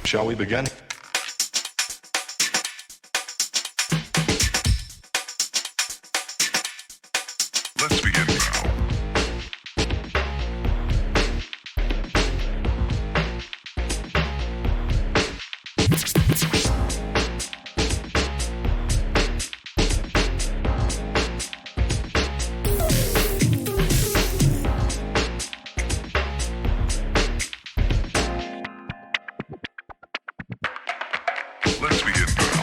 Shall we begin? Let's begin now. Let's begin now.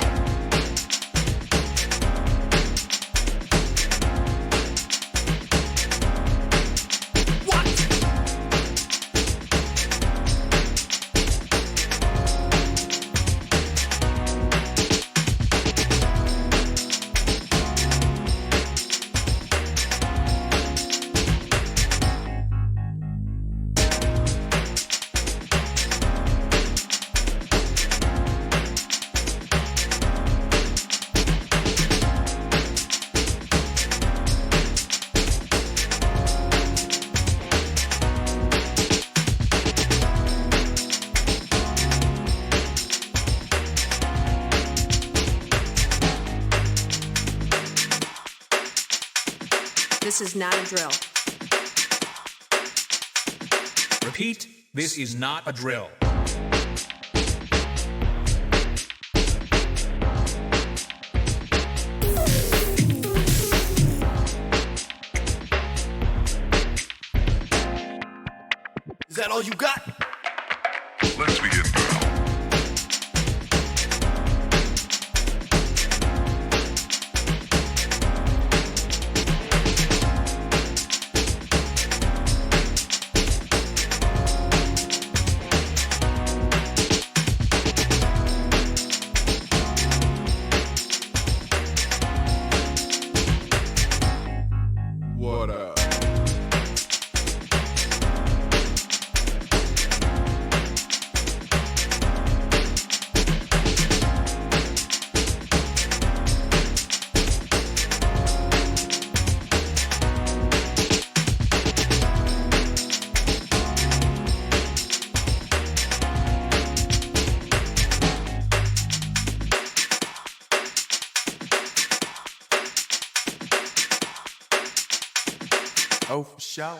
This is not a drill. Repeat, this is not a drill. Is that all you got? Let's begin now. What up? Oh, for sure.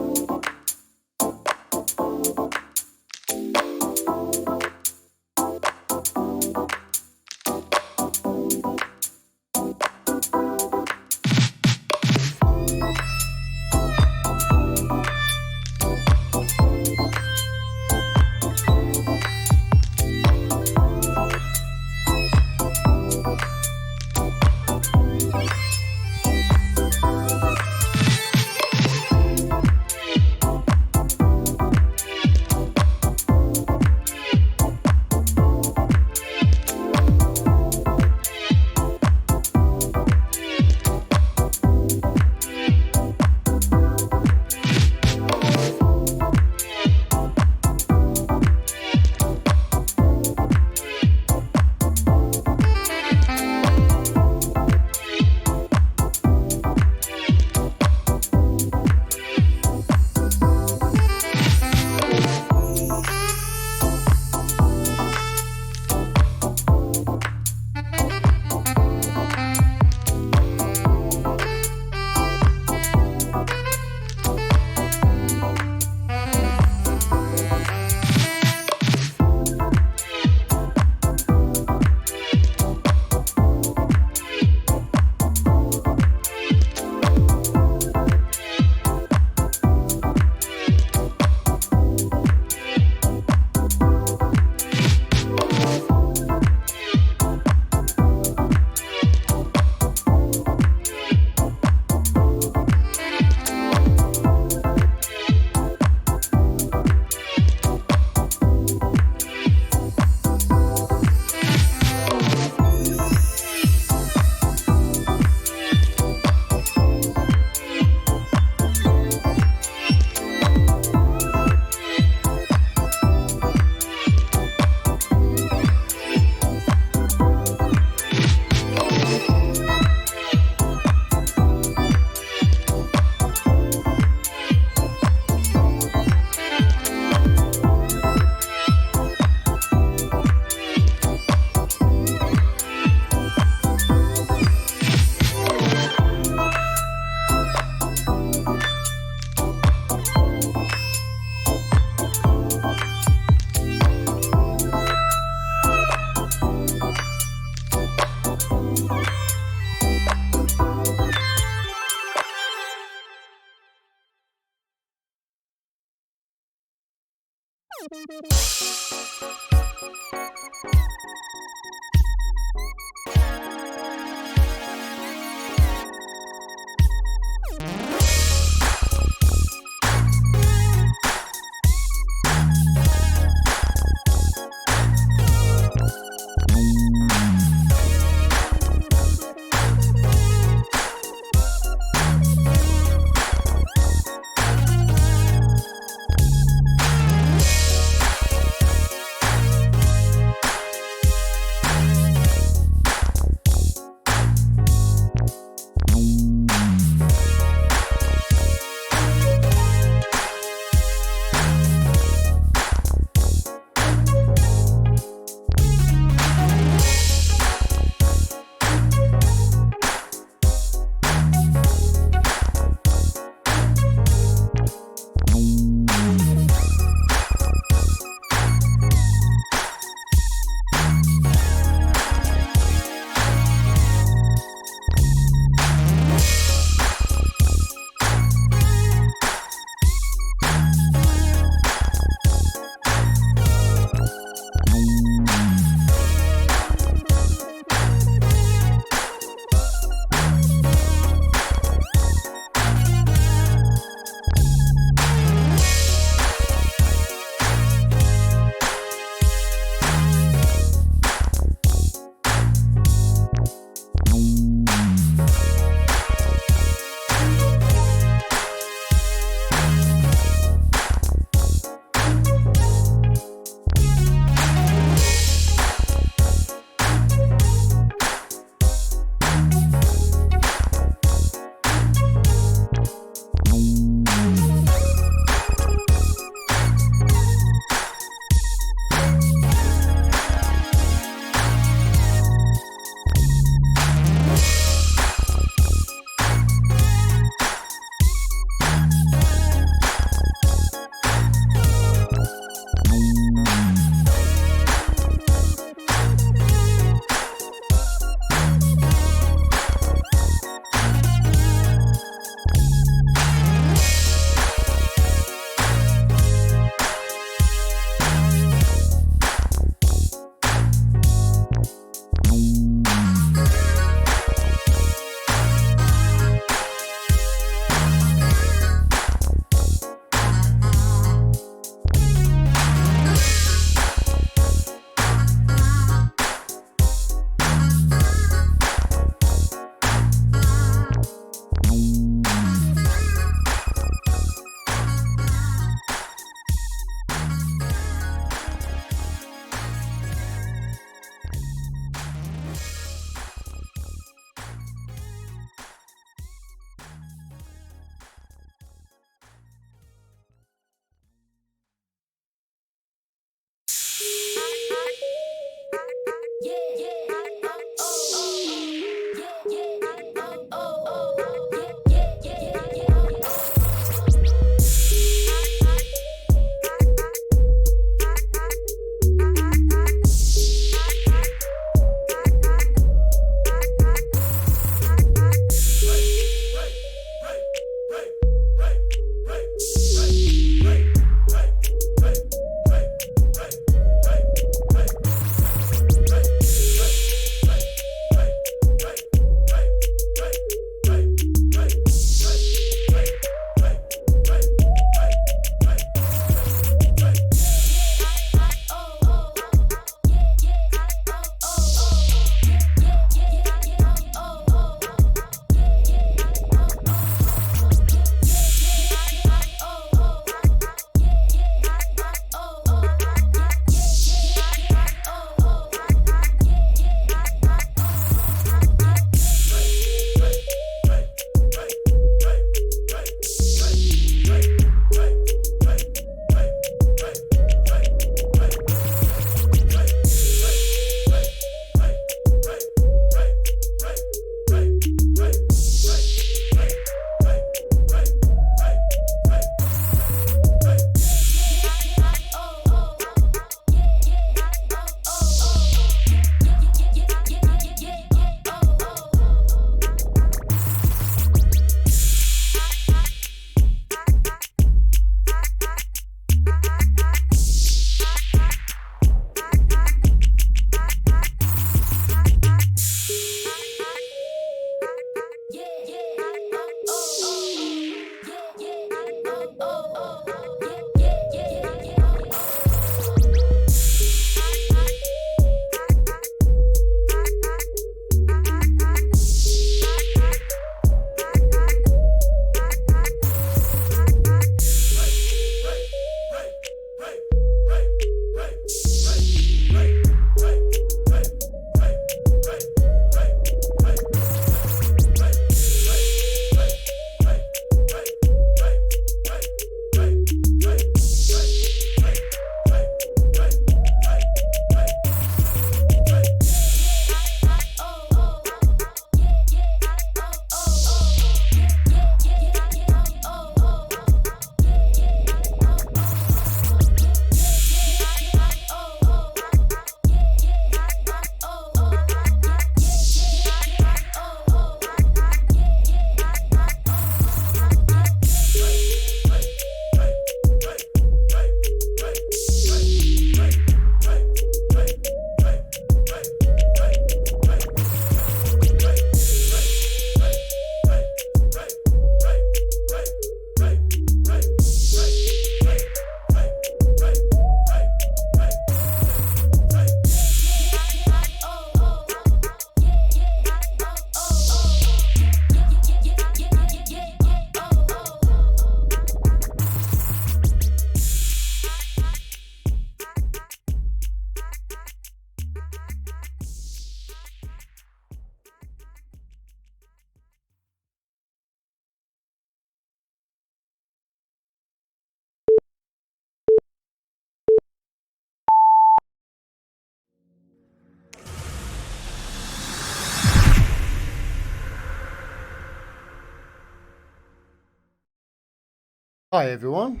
Hi everyone.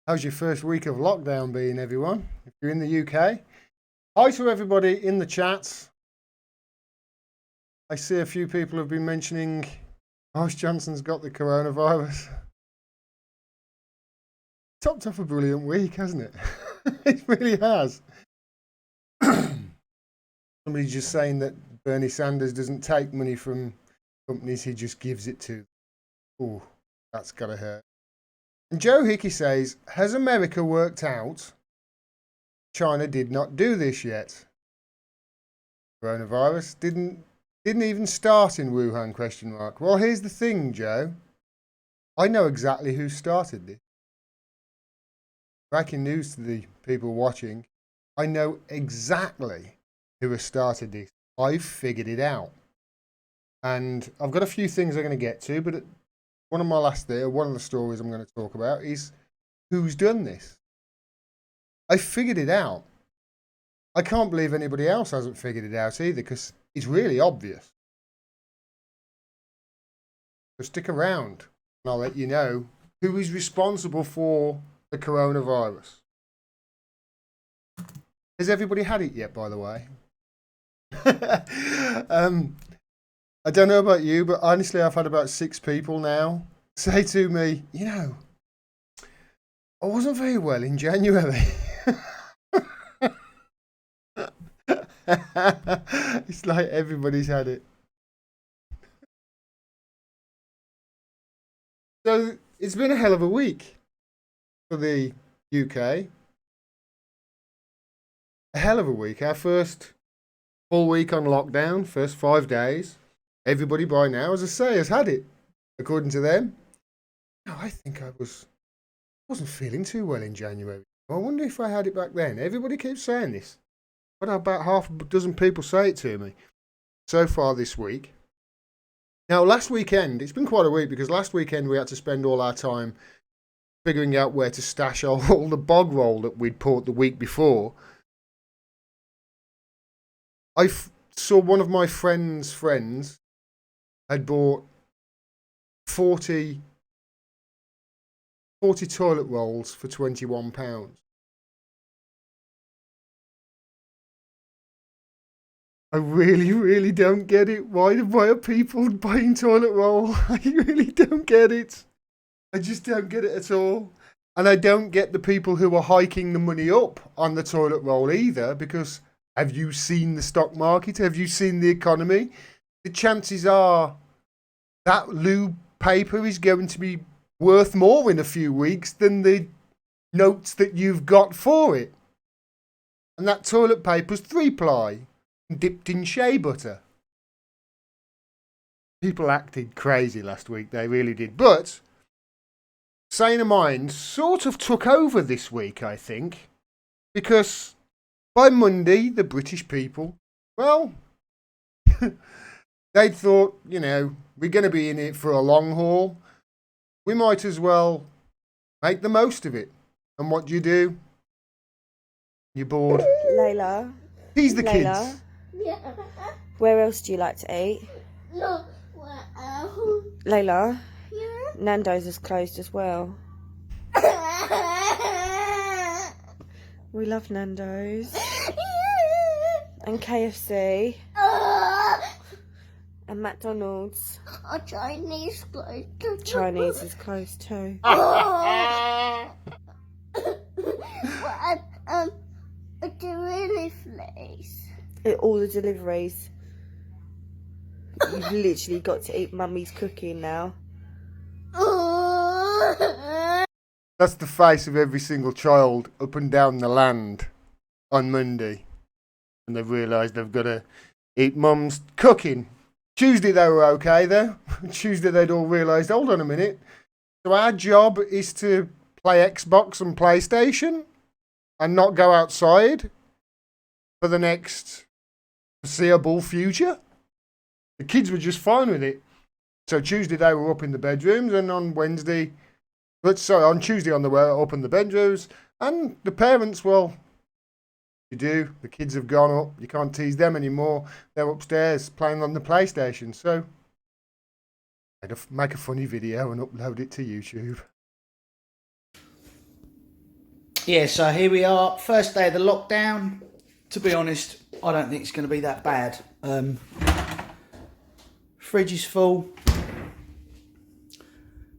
How's your first week of lockdown been, everyone? If you're in the UK, hi to everybody in the chat. I see a few people have been mentioning Boris Johnson's got the coronavirus. Topped off a brilliant week, hasn't it? It really has. Somebody's just saying that Bernie Sanders doesn't take money from companies, he just gives it to. Oh, that's gotta hurt. And Joe Hickey says, has America worked out China did not do this yet? Coronavirus didn't even start in Wuhan, question mark. Well, here's the thing, Joe. I know exactly who started this. Breaking news to the people watching. I know exactly who has started this. I've figured it out. And I've got a few things I'm going to get to, but one of the stories I'm going to talk about is who's done this. I figured it out. I can't believe anybody else hasn't figured it out either, because it's really obvious. So stick around and I'll let you know who is responsible for the coronavirus. Has everybody had it yet, by the way? I don't know about you, but honestly, I've had about 6 people now say to me, you know, I wasn't very well in January. It's like everybody's had it. So it's been a hell of a week for the UK. A hell of a week. Our first full week on lockdown, first 5 days. Everybody by now, as I say, has had it, according to them. No, I think I wasn't feeling too well in January. I wonder if I had it back then. Everybody keeps saying this. But about half a dozen people say it to me so far this week. Now, last weekend, it's been quite a week, because last weekend we had to spend all our time figuring out where to stash all the bog roll that we'd bought the week before. I saw one of my friends' friends had bought 40 toilet rolls for £21. I really, really don't get it. Why are people buying toilet roll? I really don't get it. I just don't get it at all. And I don't get the people who are hiking the money up on the toilet roll either, because have you seen the stock market? Have you seen the economy? The chances are that loo paper is going to be worth more in a few weeks than the notes that you've got for it. And that toilet paper's 3-ply, dipped in shea butter. People acted crazy last week, they really did. But sane of mind sort of took over this week, I think, because by Monday, the British people, well, they'd thought, you know, we're going to be in it for a long haul. We might as well make the most of it. And what do? You're bored. Layla. He's the Layla. kids. Yeah. Where else do you like to eat? No, where else? Layla. Yeah. Nando's is closed as well. We love Nando's. And KFC. And McDonald's. Chinese clothes. Chinese is closed too. A delivery place. All the deliveries. You've literally got to eat mummy's cooking now. That's the face of every single child up and down the land on Monday. And they've realised they've got to eat mum's cooking. Tuesday they were okay though. Tuesday they'd all realised, hold on a minute. So our job is to play Xbox and PlayStation and not go outside for the next foreseeable future. The kids were just fine with it. So Tuesday they were up in the bedrooms, and on Tuesday they were up in the bedrooms, and the parents, well, you do. The kids have gone up. You can't tease them anymore. They're upstairs playing on the PlayStation. So make a funny video and upload it to YouTube. Yeah, so here we are, first day of the lockdown. To be honest, I don't think it's going to be that bad. Fridge is full.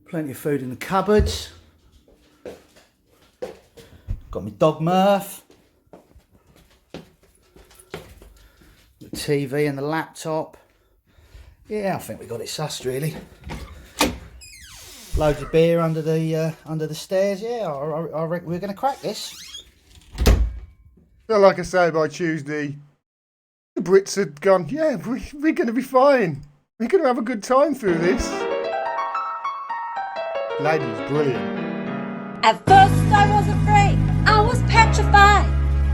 Plenty of food in the cupboards. Got my dog Murph. The TV and the laptop. Yeah, I think we got it sussed really. Loads of beer under the stairs. Yeah, I reckon we're going to crack this. So like I say, by Tuesday, the Brits had gone, yeah, we're going to be fine. We're going to have a good time through this. Lady's brilliant. At first I was afraid, I was petrified.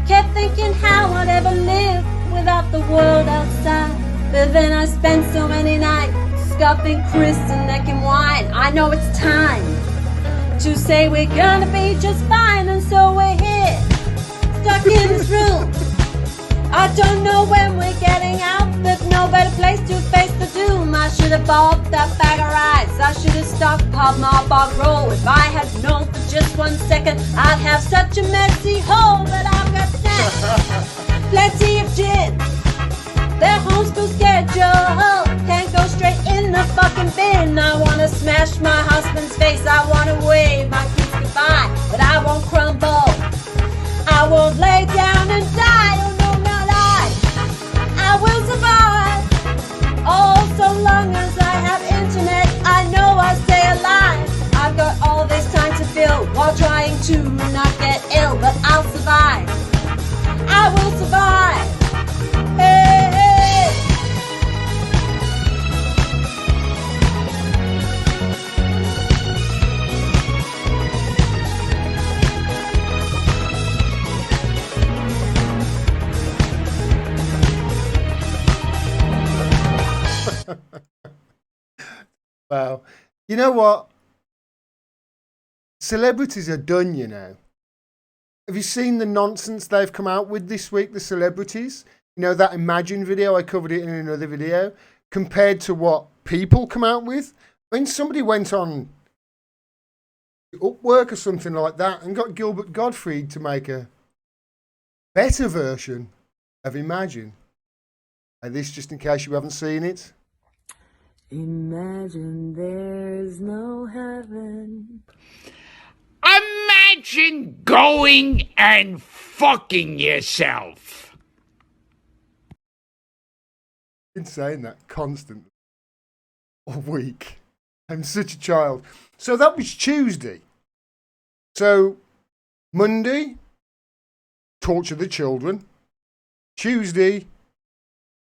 Kept thinking how I'd ever live without the world outside. But then I spent so many nights scuffing Chris and necking wine. I know it's time to say we're gonna be just fine. And so we're here, stuck in this room. I don't know when we're getting out. There's no better place to face the doom. I should have bought that bag of rice. I should have stockpiled my bog roll. If I had known for just 1 second I'd have such a messy hole. But I've got snacks, plenty of gin. Their homeschool schedule can't go straight in the fucking bin. I wanna smash my husband's face. I wanna wave my kids goodbye. But I won't crumble, I won't lay down and die. Oh no, not I will survive. Oh, so long as I have internet, I know I'll stay alive. I've got all this time to fill while trying to not get ill. But I'll survive, I will survive. Hey, hey. Wow. You know what? Celebrities are done, you know. Have you seen the nonsense they've come out with this week, the celebrities? You know, that Imagine video, I covered it in another video, compared to what people come out with. When somebody went on Upwork or something like that and got Gilbert Gottfried to make a better version of Imagine. And this, just in case you haven't seen it. Imagine there's no heaven. Imagine going and fucking yourself. Been saying that constantly all week. I'm such a child. So that was Tuesday. So Monday, torture the children. Tuesday,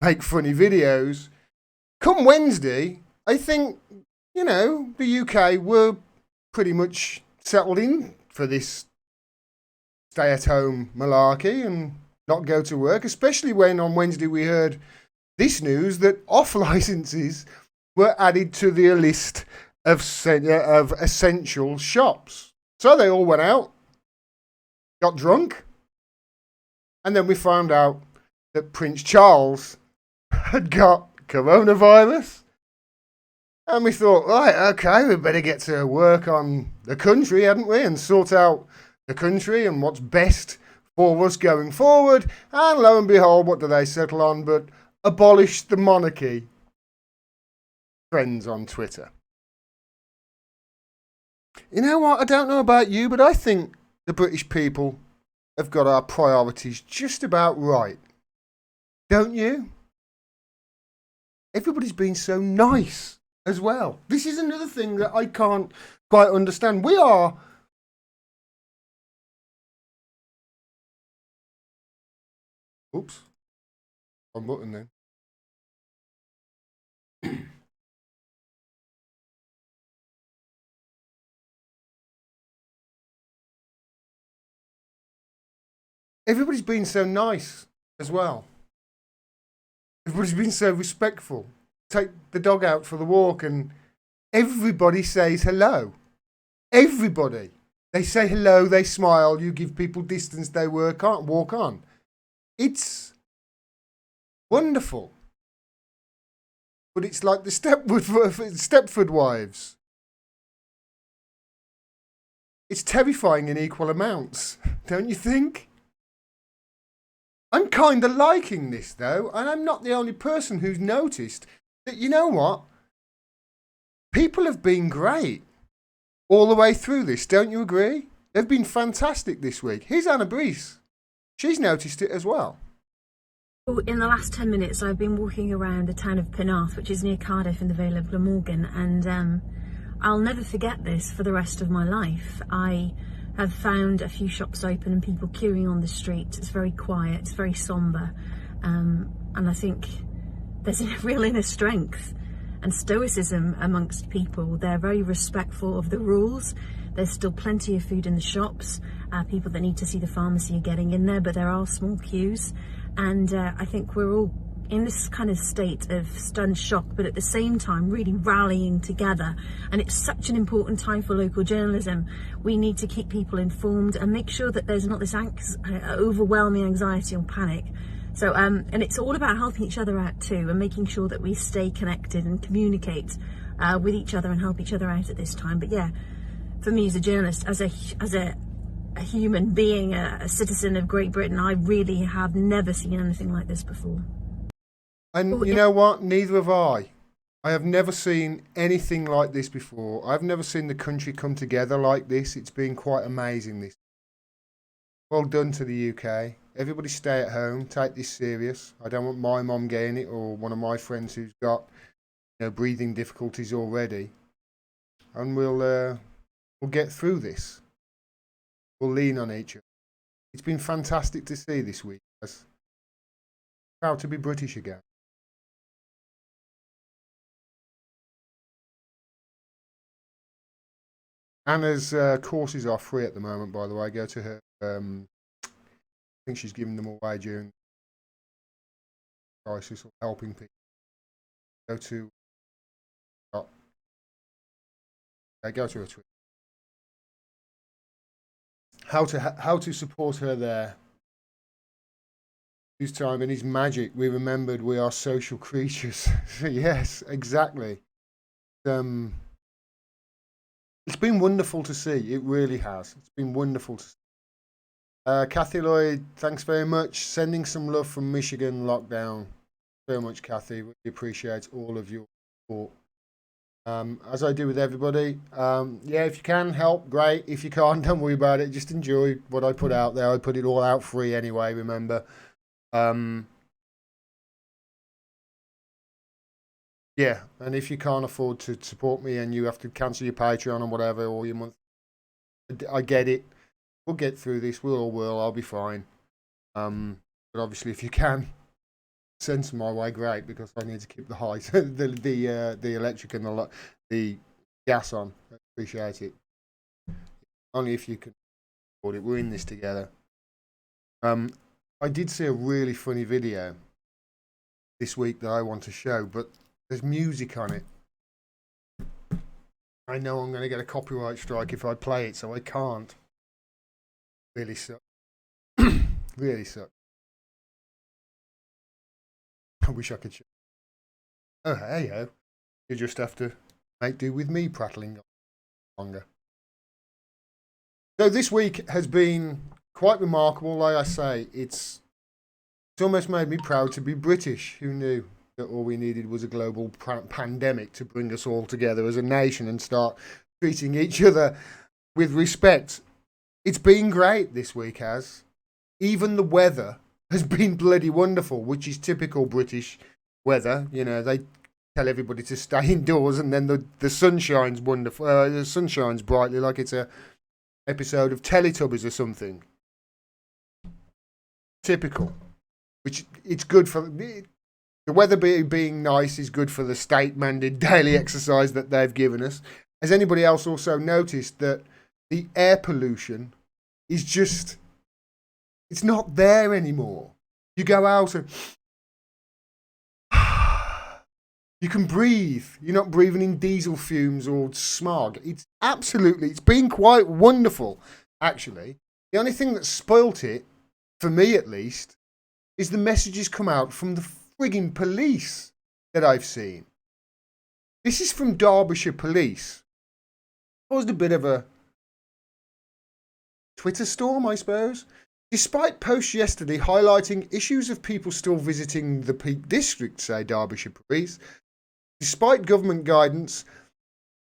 make funny videos. Come Wednesday, I think, you know, the UK were pretty much settled in for this stay-at-home malarkey and not go to work, especially when on Wednesday we heard this news that off licenses were added to the list of essential shops. So they all went out, got drunk, and then we found out that Prince Charles had got coronavirus. And we thought, right, okay, we better get to work on the country, hadn't we? And sort out the country and what's best for us going forward. And lo and behold, what do they settle on but abolish the monarchy? Friends on Twitter. You know what? I don't know about you, but I think the British people have got our priorities just about right. Don't you? Everybody's been so nice as well. This is another thing that I can't quite understand. We are... Oops. Wrong button then. Everybody's been so nice as well. Everybody's been so respectful. Take the dog out for the walk and everybody says hello. Everybody. They say hello, they smile, you give people distance, they walk on. It's wonderful. But it's like the Stepford wives. It's terrifying in equal amounts, don't you think? I'm kind of liking this, though, and I'm not the only person who's noticed that, you know what? People have been great all the way through this, don't you agree? They've been fantastic this week. Here's Anna Brees. She's noticed it as well. In the last 10 minutes, I've been walking around the town of Penarth, which is near Cardiff in the Vale of Glamorgan, and I'll never forget this for the rest of my life. I have found a few shops open and people queuing on the street. It's very quiet, it's very sombre, and I think there's a real inner strength and stoicism amongst people. They're very respectful of the rules. There's still plenty of food in the shops. People that need to see the pharmacy are getting in there, but there are small queues. And I think we're all in this kind of state of stunned shock, but at the same time really rallying together. And it's such an important time for local journalism. We need to keep people informed and make sure that there's not this overwhelming anxiety or panic. So, and it's all about helping each other out too, and making sure that we stay connected and communicate with each other and help each other out at this time. But yeah, for me as a journalist, as a human being, a citizen of Great Britain, I really have never seen anything like this before. And you know what? Neither have I. I have never seen anything like this before. I've never seen the country come together like this. It's been quite amazing this. Well done to the UK. Everybody stay at home. Take this serious. I don't want my mum getting it or one of my friends who's got, breathing difficulties already. And we'll get through this. We'll lean on each other. It's been fantastic to see this week. Proud to be British again. Anna's courses are free at the moment, by the way. Go to her. I think she's giving them away during crisis or helping people. Go to her Twitter. How to support her there. Whose time and his magic. We remembered we are social creatures. Yes, exactly. It's been wonderful to see. It really has. It's been wonderful to see. Kathy Lloyd, thanks very much. Sending some love from Michigan lockdown. So much, Kathy. Really appreciate all of your support. As I do with everybody. Yeah, if you can help, great. If you can't, don't worry about it. Just enjoy what I put out there. I put it all out free anyway, remember. Yeah, and if you can't afford to support me and you have to cancel your Patreon or whatever, or your month, I get it. We'll get through this. We all will. I'll be fine. But obviously, if you can send some my way, great, because I need to keep the high, the electric and the gas on. I appreciate it. Only if you can afford it. We're in this together. I did see a really funny video this week that I want to show, but there's music on it. I know I'm going to get a copyright strike if I play it, so I can't. Really sucks. Really sucks. I wish I could show. Oh, hey, ho. You just have to make do with me prattling longer. So this week has been quite remarkable. Like I say, it's almost made me proud to be British. Who knew that all we needed was a global pandemic to bring us all together as a nation and start treating each other with respect. It's been great this week, has. Even the weather has been bloody wonderful, which is typical British weather. They tell everybody to stay indoors, and then the sun shines wonderful. The sun shines brightly like it's a episode of Teletubbies or something. Typical. Which it's good for the weather being nice is good for the state-mandated daily exercise that they've given us. Has anybody else also noticed that the air pollution is just, it's not there anymore? You go out and you can breathe. You're not breathing in diesel fumes or smog. It's been quite wonderful, actually. The only thing that spoilt it, for me at least, is the messages come out from the frigging police that I've seen. This is from Derbyshire Police. Caused a bit of a Twitter storm, I suppose. Despite posts yesterday highlighting issues of people still visiting the Peak District, say Derbyshire Police, despite government guidance,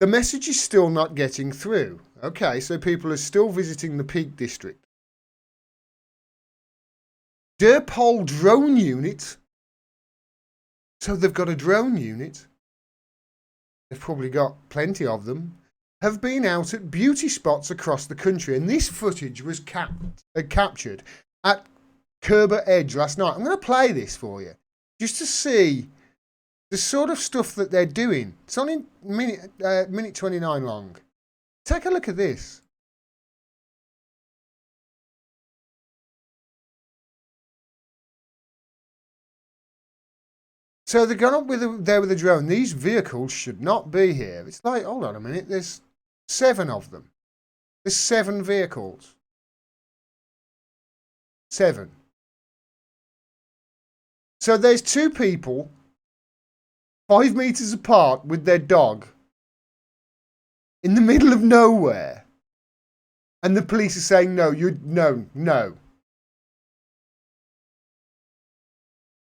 the message is still not getting through. Okay, so people are still visiting the Peak District. Derpol drone unit. So they've got a drone unit. They've probably got plenty of them. Have been out at beauty spots across the country. And this footage was captured at Kerber Edge last night. I'm going to play this for you just to see the sort of stuff that they're doing. It's only minute 29 long. Take a look at this. So they're gone up there with a drone. These vehicles should not be here. It's like, hold on a minute, there's 7 of them. There's 7 vehicles. 7. So there's 2 people 5 meters apart with their dog in the middle of nowhere. And the police are saying, no.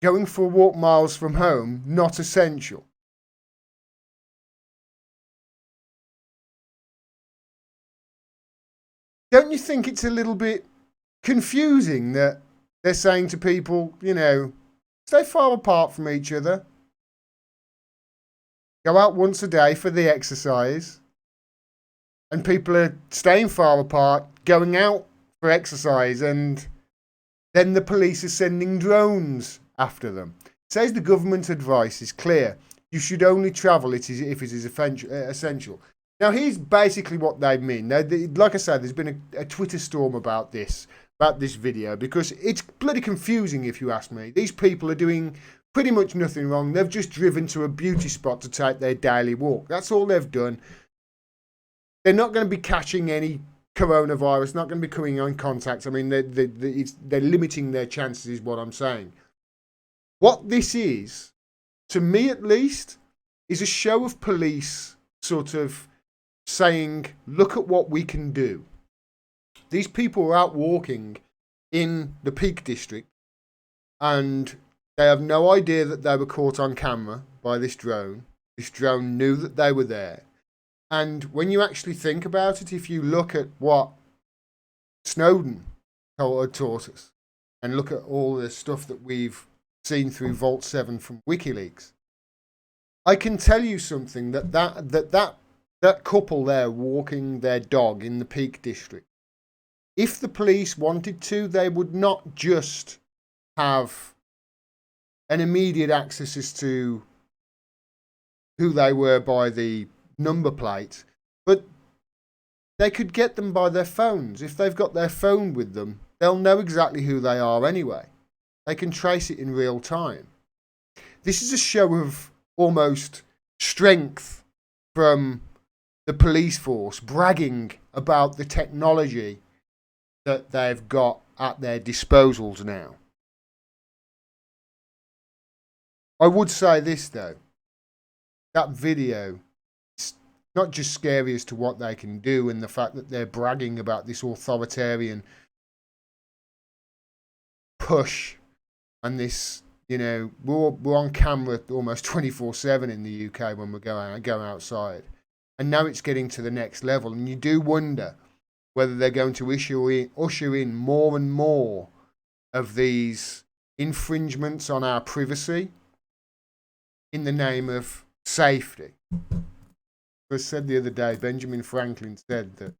Going for a walk miles from home, not essential. Don't you think it's a little bit confusing that they're saying to people, you know, stay far apart from each other. Go out once a day for the exercise. And people are staying far apart, going out for exercise, and then the police are sending drones after them. It says the government advice is clear. You should only travel if it is essential. Now, here's basically what they mean. Now, like I said, there's been a Twitter storm about this video, because it's bloody confusing if you ask me. These people are doing pretty much nothing wrong. They've just driven to a beauty spot to take their daily walk. That's all they've done. They're not going to be catching any coronavirus, not going to be coming in contact. I mean, they're limiting their chances is what I'm saying. What this is, to me at least, is a show of police sort of saying, look at what we can do. These people were out walking in the Peak District and they have no idea that they were caught on camera by this drone. This drone knew that they were there. And when you actually think about it, if you look at what Snowden taught us and look at all the stuff that we've seen through Vault 7 from WikiLeaks, I can tell you something, that couple there walking their dog in the Peak District, if the police wanted to, they would not just have an immediate access as to who they were by the number plate, but they could get them by their phones. If they've got their phone with them, they'll know exactly who they are anyway. They can trace it in real time. This is a show of almost strength from the police force, bragging about the technology that they've got at their disposals now. I would say this though, that video is not just scary as to what they can do and the fact that they're bragging about this authoritarian push and this, you know, we're on camera almost 24/7 in the UK when we're going outside. And now it's getting to the next level. And you do wonder whether they're going to usher in more and more of these infringements on our privacy in the name of safety. As I said the other day, Benjamin Franklin said that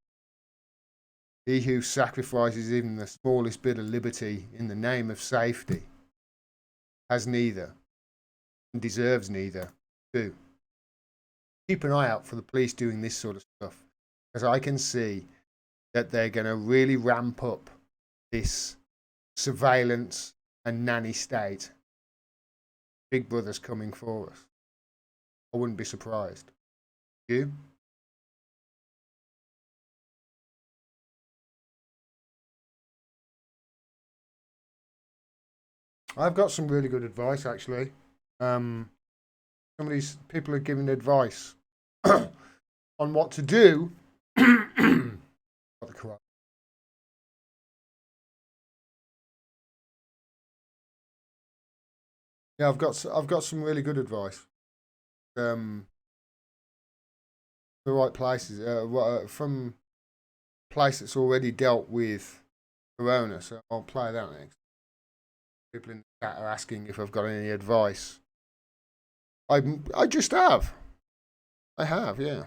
he who sacrifices even the smallest bit of liberty in the name of safety has neither and deserves neither too. Keep an eye out for the police doing this sort of stuff, because I can see that they're going to really ramp up this surveillance and nanny state. Big Brother's coming for us. I wouldn't be surprised. You? I've got some really good advice, actually. Some of these people are giving advice on what to do Yeah, I've got some really good advice. The right places. From a place that's already dealt with Corona. So I'll play that next. People in the chat are asking if I've got any advice. I just have. I have, yeah.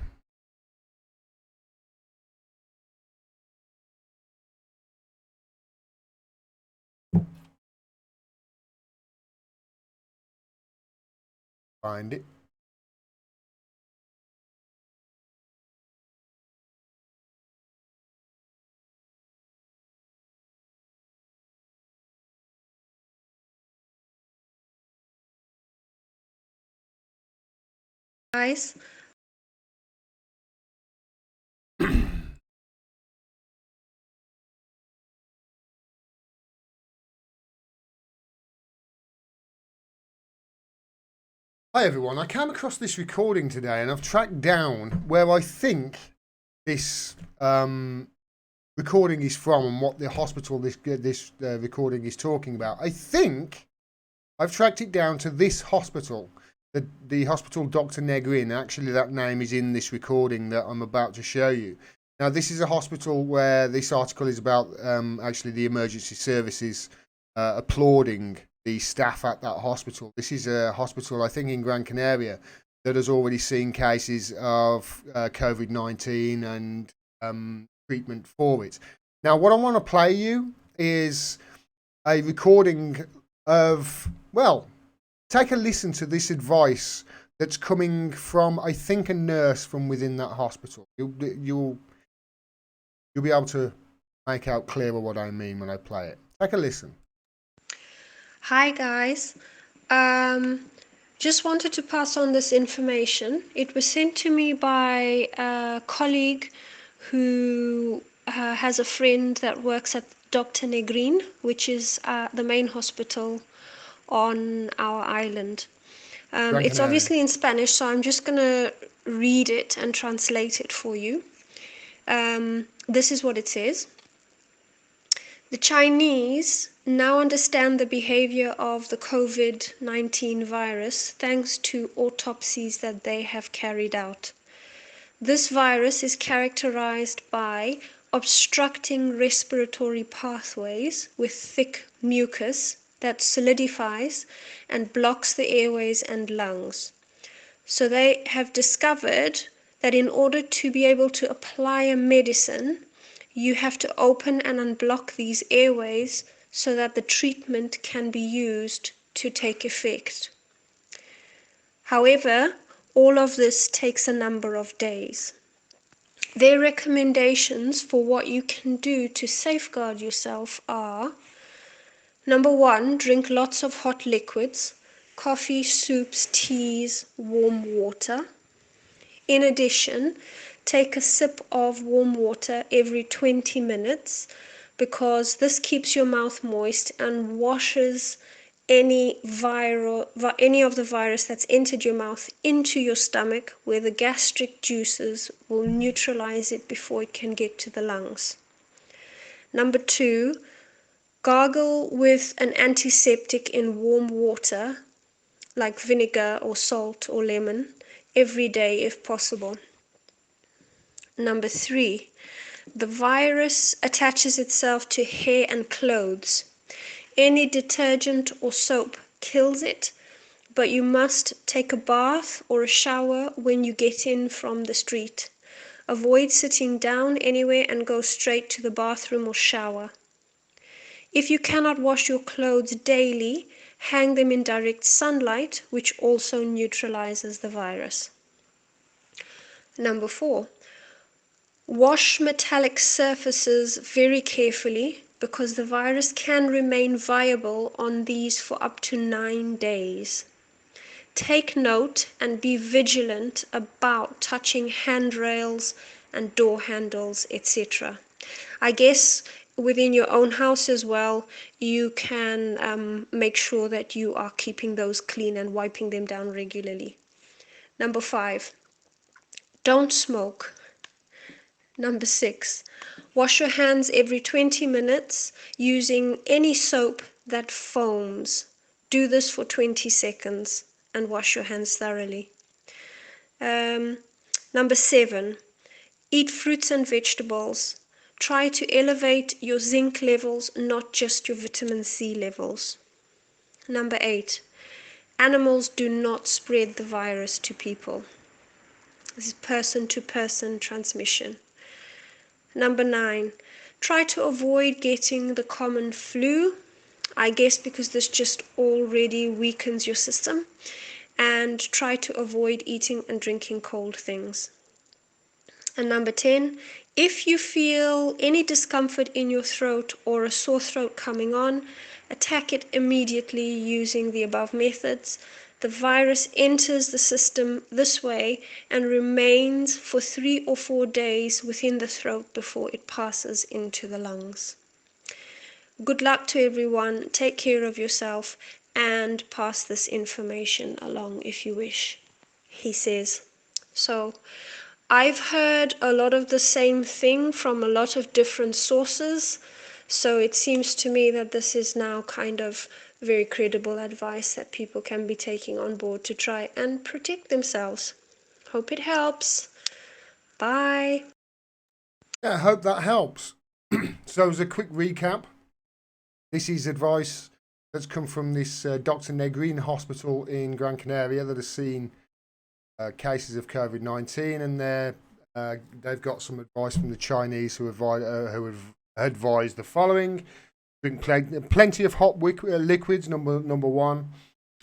Find it. Guys, Hi everyone, I came across this recording today and I've tracked down where I think this recording is from and what the hospital this recording is talking about. I think I've tracked it down to this hospital, the hospital Dr. Negrin. Actually, that name is in this recording that I'm about to show you. Now, this is a hospital where this article is about actually the emergency services applauding the staff at that hospital. This is a hospital, I think, in Gran Canaria that has already seen cases of COVID-19 and treatment for it. Now, what I want to play you is a recording of, well, take a listen to this advice that's coming from, I think, a nurse from within that hospital. You'll be able to make out clearer what I mean when I play it. Take a listen. hi guys. Just wanted to pass on this information. It was sent to me by a colleague who has a friend that works at Dr. Negrin, which is the main hospital on our island. Gran It's Canaria. obviously in Spanish, so I'm just going to read it and translate it for you. This is what it says. The Chinese now understand the behavior of the COVID-19 virus thanks to autopsies that they have carried out. This virus is characterized by obstructing respiratory pathways with thick mucus that solidifies and blocks the airways and lungs. So they have discovered that in order to be able to apply a medicine, you have to open and unblock these airways so that the treatment can be used to take effect. However, all of this takes a number of days. Their recommendations for what you can do to safeguard yourself are: number 1, drink lots of hot liquids, coffee, soups, teas, warm water. In addition, take a sip of warm water every 20 minutes because this keeps your mouth moist and washes any of the virus that's entered your mouth into your stomach, where the gastric juices will neutralize it before it can get to the lungs. Number 2, gargle with an antiseptic in warm water like vinegar or salt or lemon every day if possible. Number 3, the virus attaches itself to hair and clothes. Any detergent or soap kills it, but you must take a bath or a shower when you get in from the street. Avoid sitting down anywhere and go straight to the bathroom or shower. If you cannot wash your clothes daily, hang them in direct sunlight, which also neutralizes the virus. Number 4, wash metallic surfaces very carefully because the virus can remain viable on these for up to 9 days. Take note and be vigilant about touching handrails and door handles, etc. I guess within your own house as well, you can make sure that you are keeping those clean and wiping them down regularly. Number 5, don't smoke. Number 6, wash your hands every 20 minutes using any soap that foams. Do this for 20 seconds and wash your hands thoroughly. Number 7, eat fruits and vegetables. Try to elevate your zinc levels, not just your vitamin C levels. Number 8, animals do not spread the virus to people. This is person-to-person transmission. Number 9, try to avoid getting the common flu, I guess because this just already weakens your system, and try to avoid eating and drinking cold things. And number 10, if you feel any discomfort in your throat or a sore throat coming on, attack it immediately using the above methods. The virus enters the system this way and remains for 3 or 4 days within the throat before it passes into the lungs. Good luck to everyone. Take care of yourself and pass this information along if you wish, he says. So, I've heard a lot of the same thing from a lot of different sources, so it seems to me that this is now kind of very credible advice that people can be taking on board to try and protect themselves. Hope it helps. Bye. Yeah, I hope that helps. So as a quick recap, this is advice that's come from this Dr. Negrin hospital in Gran Canaria that has seen cases of COVID-19, and they've got some advice from the Chinese who have advised the following: drink plenty of hot liquids. Number one,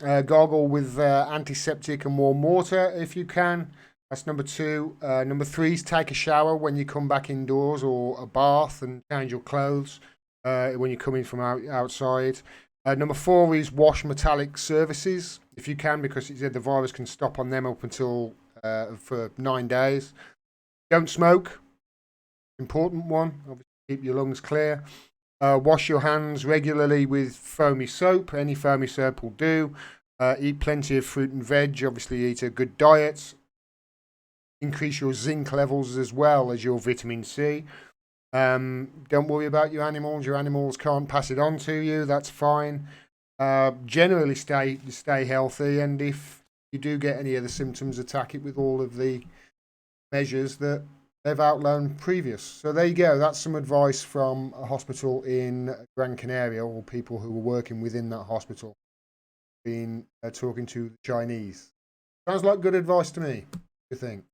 gargle with antiseptic and warm water if you can. That's number 2. Number 3 is take a shower when you come back indoors, or a bath, and change your clothes when you're coming from outside. Number 4 is wash metallic surfaces if you can, because it said the virus can stop on them up until for 9 days. Don't smoke. Important one. Obviously, keep your lungs clear. Wash your hands regularly with foamy soap. Any foamy soap will do. Eat plenty of fruit and veg. Obviously, eat a good diet. Increase your zinc levels as well as your vitamin C. Don't worry about your animals. Your animals can't pass it on to you. That's fine. Generally stay healthy, and if you do get any of the symptoms, attack it with all of the measures that they've outlined previous. So there you go. That's some advice from a hospital in Gran Canaria, or people who were working within that hospital, been talking to the Chinese. Sounds like good advice to me. What do you think?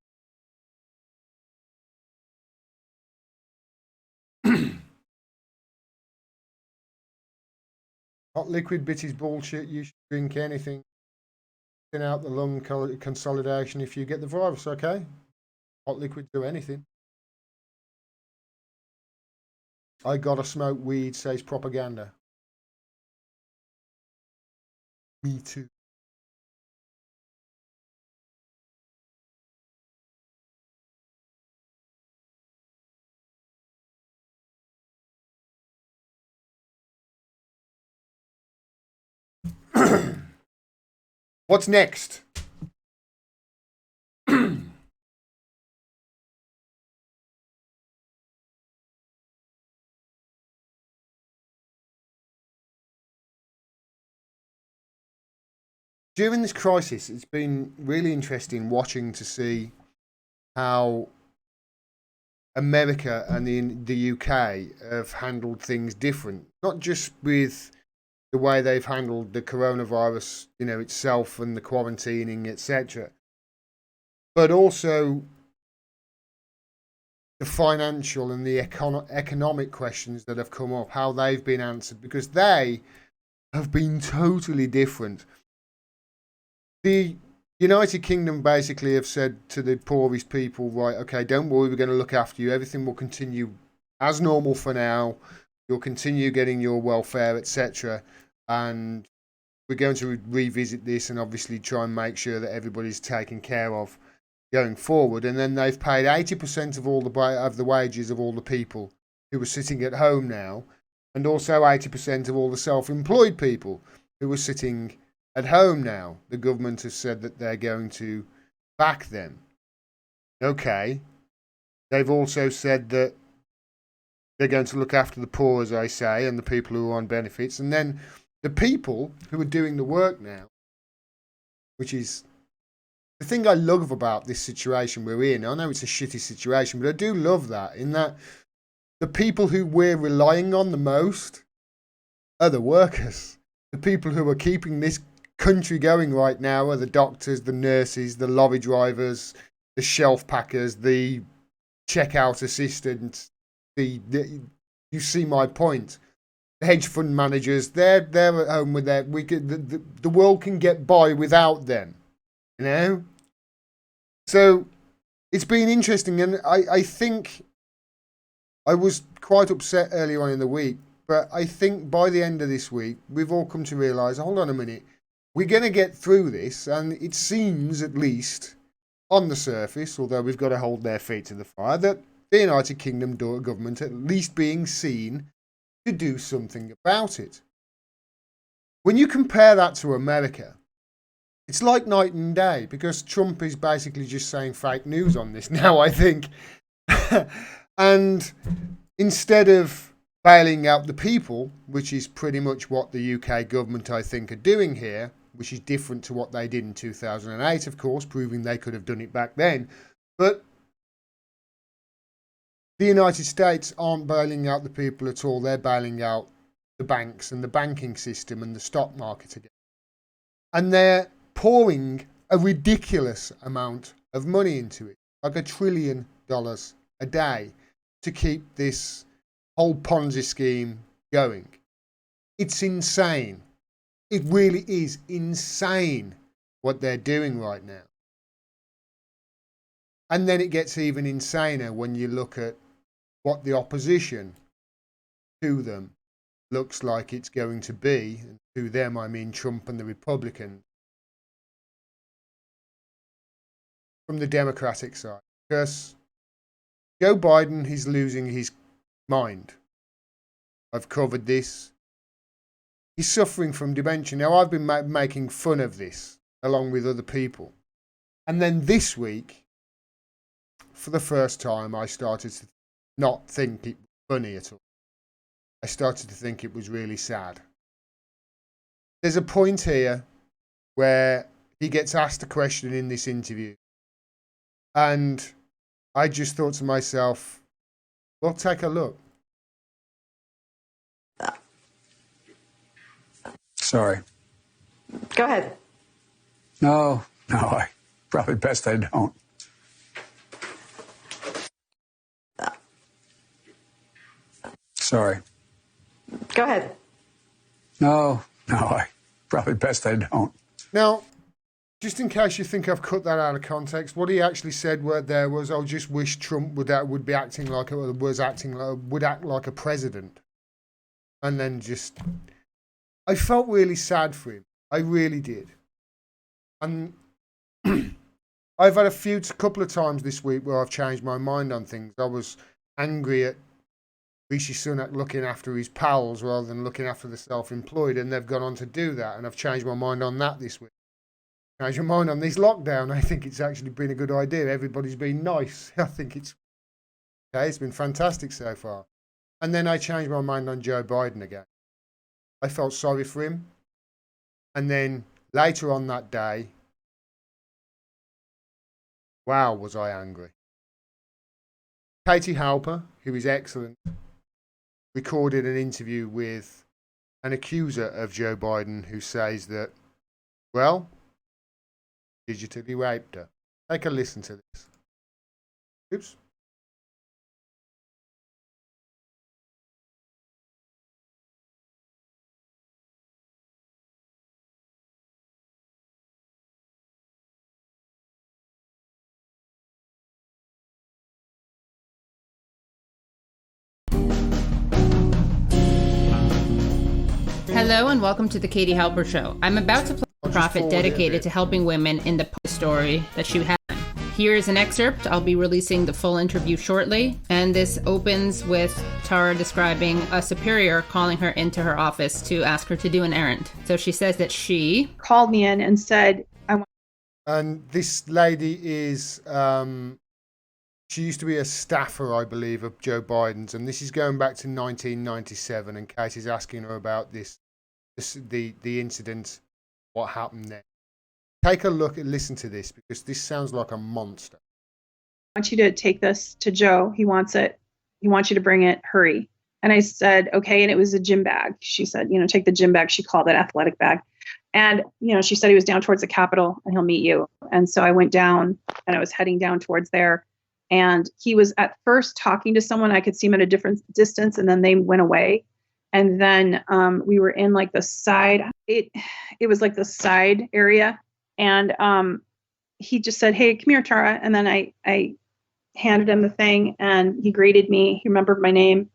Hot liquid bit is bullshit. You should drink anything. Thin out the lung consolidation if you get the virus, okay? Hot liquid do anything. I gotta smoke weed, says propaganda. Me too. What's next? During this crisis, it's been really interesting watching to see how America and the UK have handled things different. Not just with the way they've handled the coronavirus, itself, and the quarantining, etc., but also the financial and the economic questions that have come up, how they've been answered, because they have been totally different. The United Kingdom basically have said to the poorest people, right, okay, don't worry, we're going to look after you. Everything will continue as normal for now. You'll continue getting your welfare, etc. And we're going to revisit this and obviously try and make sure that everybody's taken care of going forward. And then they've paid 80% of all the wages of all the people who are sitting at home now, and also 80% of all the self-employed people who are sitting at home now. The government has said that they're going to back them. Okay. They've also said that they're going to look after the poor, as I say, and the people who are on benefits. And then the people who are doing the work now, which is the thing I love about this situation we're in. I know it's a shitty situation, but I do love that, in that the people who we're relying on the most are the workers. The people who are keeping this country going right now are the doctors, the nurses, the lorry drivers, the shelf packers, the checkout assistants. You see my point. The hedge fund managers, they're at home with their. The world can get by without them, you know. So it's been interesting, and I think I was quite upset earlier on in the week, but I think by the end of this week we've all come to realise, hold on a minute, we're going to get through this, and it seems, at least on the surface, although we've got to hold their feet to the fire, that the United Kingdom government at least being seen to do something about it. When you compare that to America, it's like night and day, because Trump is basically just saying fake news on this now, I think. And instead of bailing out the people, which is pretty much what the UK government, I think, are doing here, which is different to what they did in 2008, of course, proving they could have done it back then. But the United States aren't bailing out the people at all. They're bailing out the banks and the banking system and the stock market again. And they're pouring a ridiculous amount of money into it, like $1 trillion a day, to keep this whole Ponzi scheme going. It's insane. It really is insane what they're doing right now. And then it gets even insaner when you look at what the opposition to them looks like it's going to be. And to them, I mean Trump and the Republicans. From the Democratic side. Because Joe Biden, he's losing his mind. I've covered this. He's suffering from dementia. Now, I've been making fun of this along with other people. And then this week, for the first time, I started to not think it was funny at all. I started to think it was really sad. There's a point here where he gets asked a question in this interview. And I just thought to myself, well, take a look. Sorry. Go ahead. No, I probably best I don't. Sorry. Go ahead. No, I probably best I don't. Now, just in case you think I've cut that out of context, what he actually said there was, I just wish Trump would act like a president. And then just, I felt really sad for him. I really did. And I've had a couple of times this week where I've changed my mind on things. I was angry at Rishi Sunak looking after his pals rather than looking after the self-employed, and they've gone on to do that. And I've changed my mind on that this week. Changed my mind on this lockdown. I think it's actually been a good idea. Everybody's been nice. I think it's been fantastic so far. And then I changed my mind on Joe Biden again. I felt sorry for him. And then later on that day, wow, was I angry. Katie Halper, who is excellent, recorded an interview with an accuser of Joe Biden who says that, well, digitally raped her. Take a listen to this. Oops. Hello and welcome to the Katie Halper Show. I'm about to play a prophet dedicated to helping women in the story that she had. Here is an excerpt. I'll be releasing the full interview shortly. And this opens with Tara describing a superior calling her into her office to ask her to do an errand. So she says that she called me in and said, I want. And this lady is, she used to be a staffer, I believe, of Joe Biden's. And this is going back to 1997. And Katie's asking her about this the incident, what happened there. Take a look and listen to this, because this sounds like a monster. I want you to take this to Joe. He wants it. He wants you to bring it. Hurry. And I said, okay. And it was a gym bag. She said, take the gym bag. She called it athletic bag. And, she said he was down towards the Capitol and he'll meet you. And so I went down and I was heading down towards there. And he was at first talking to someone. I could see him at a different distance, and then they went away. And then we were in like the side. It was like the side area. And he just said, hey, come here, Tara. And then I handed him the thing, and he greeted me. He remembered my name.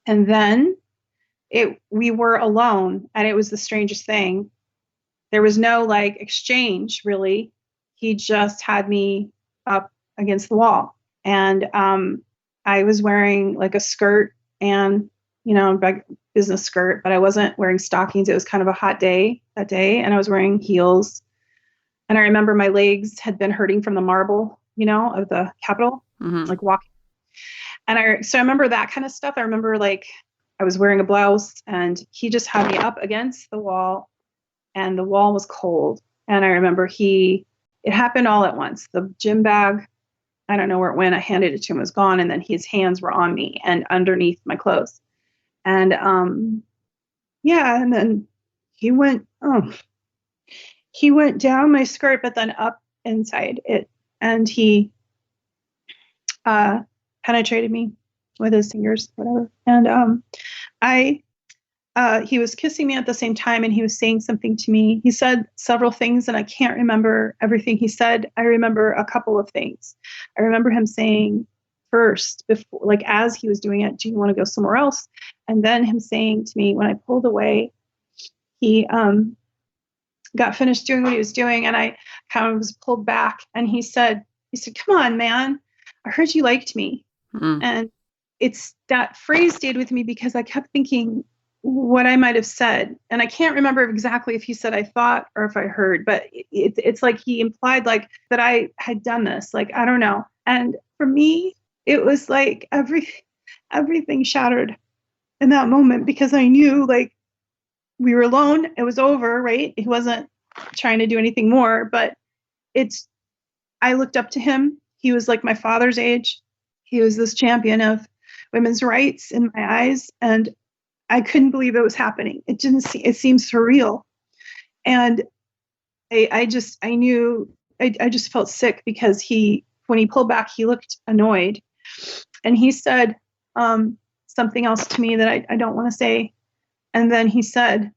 And then we were alone, and it was the strangest thing. There was no like exchange, really. He just had me up against the wall. And I was wearing like a skirt and, business skirt, but I wasn't wearing stockings. It was kind of a hot day that day, and I was wearing heels. And I remember my legs had been hurting from the marble, of the Capitol, like walking. And so I remember that kind of stuff. I remember like I was wearing a blouse, and he just had me up against the wall, and the wall was cold. And I remember it happened all at once. The gym bag, I don't know where it went. I handed it to him, it was gone. And then his hands were on me and underneath my clothes. And and then he went down my skirt, but then up inside it. And he penetrated me with his fingers, whatever. And he was kissing me at the same time, and he was saying something to me. He said several things, and I can't remember everything he said. I remember a couple of things. I remember him saying first, before, like as he was doing it, do you want to go somewhere else? And then him saying to me, when I pulled away, he got finished doing what he was doing, and I kind of was pulled back, and he said, come on, man, I heard you liked me. And it's that phrase stayed with me because I kept thinking what I might have said. And I can't remember exactly if he said I thought or if I heard, but it's like he implied like that I had done this, like, I don't know. And for me, it was like everything shattered in that moment, because I knew like we were alone. It was over, right? He wasn't trying to do anything more, but I looked up to him. He was like my father's age. He was this champion of women's rights in my eyes. And I couldn't believe it was happening. It seemed surreal. And I just felt sick, because when he pulled back, he looked annoyed, and he said something else to me that I don't want to say. And then he said,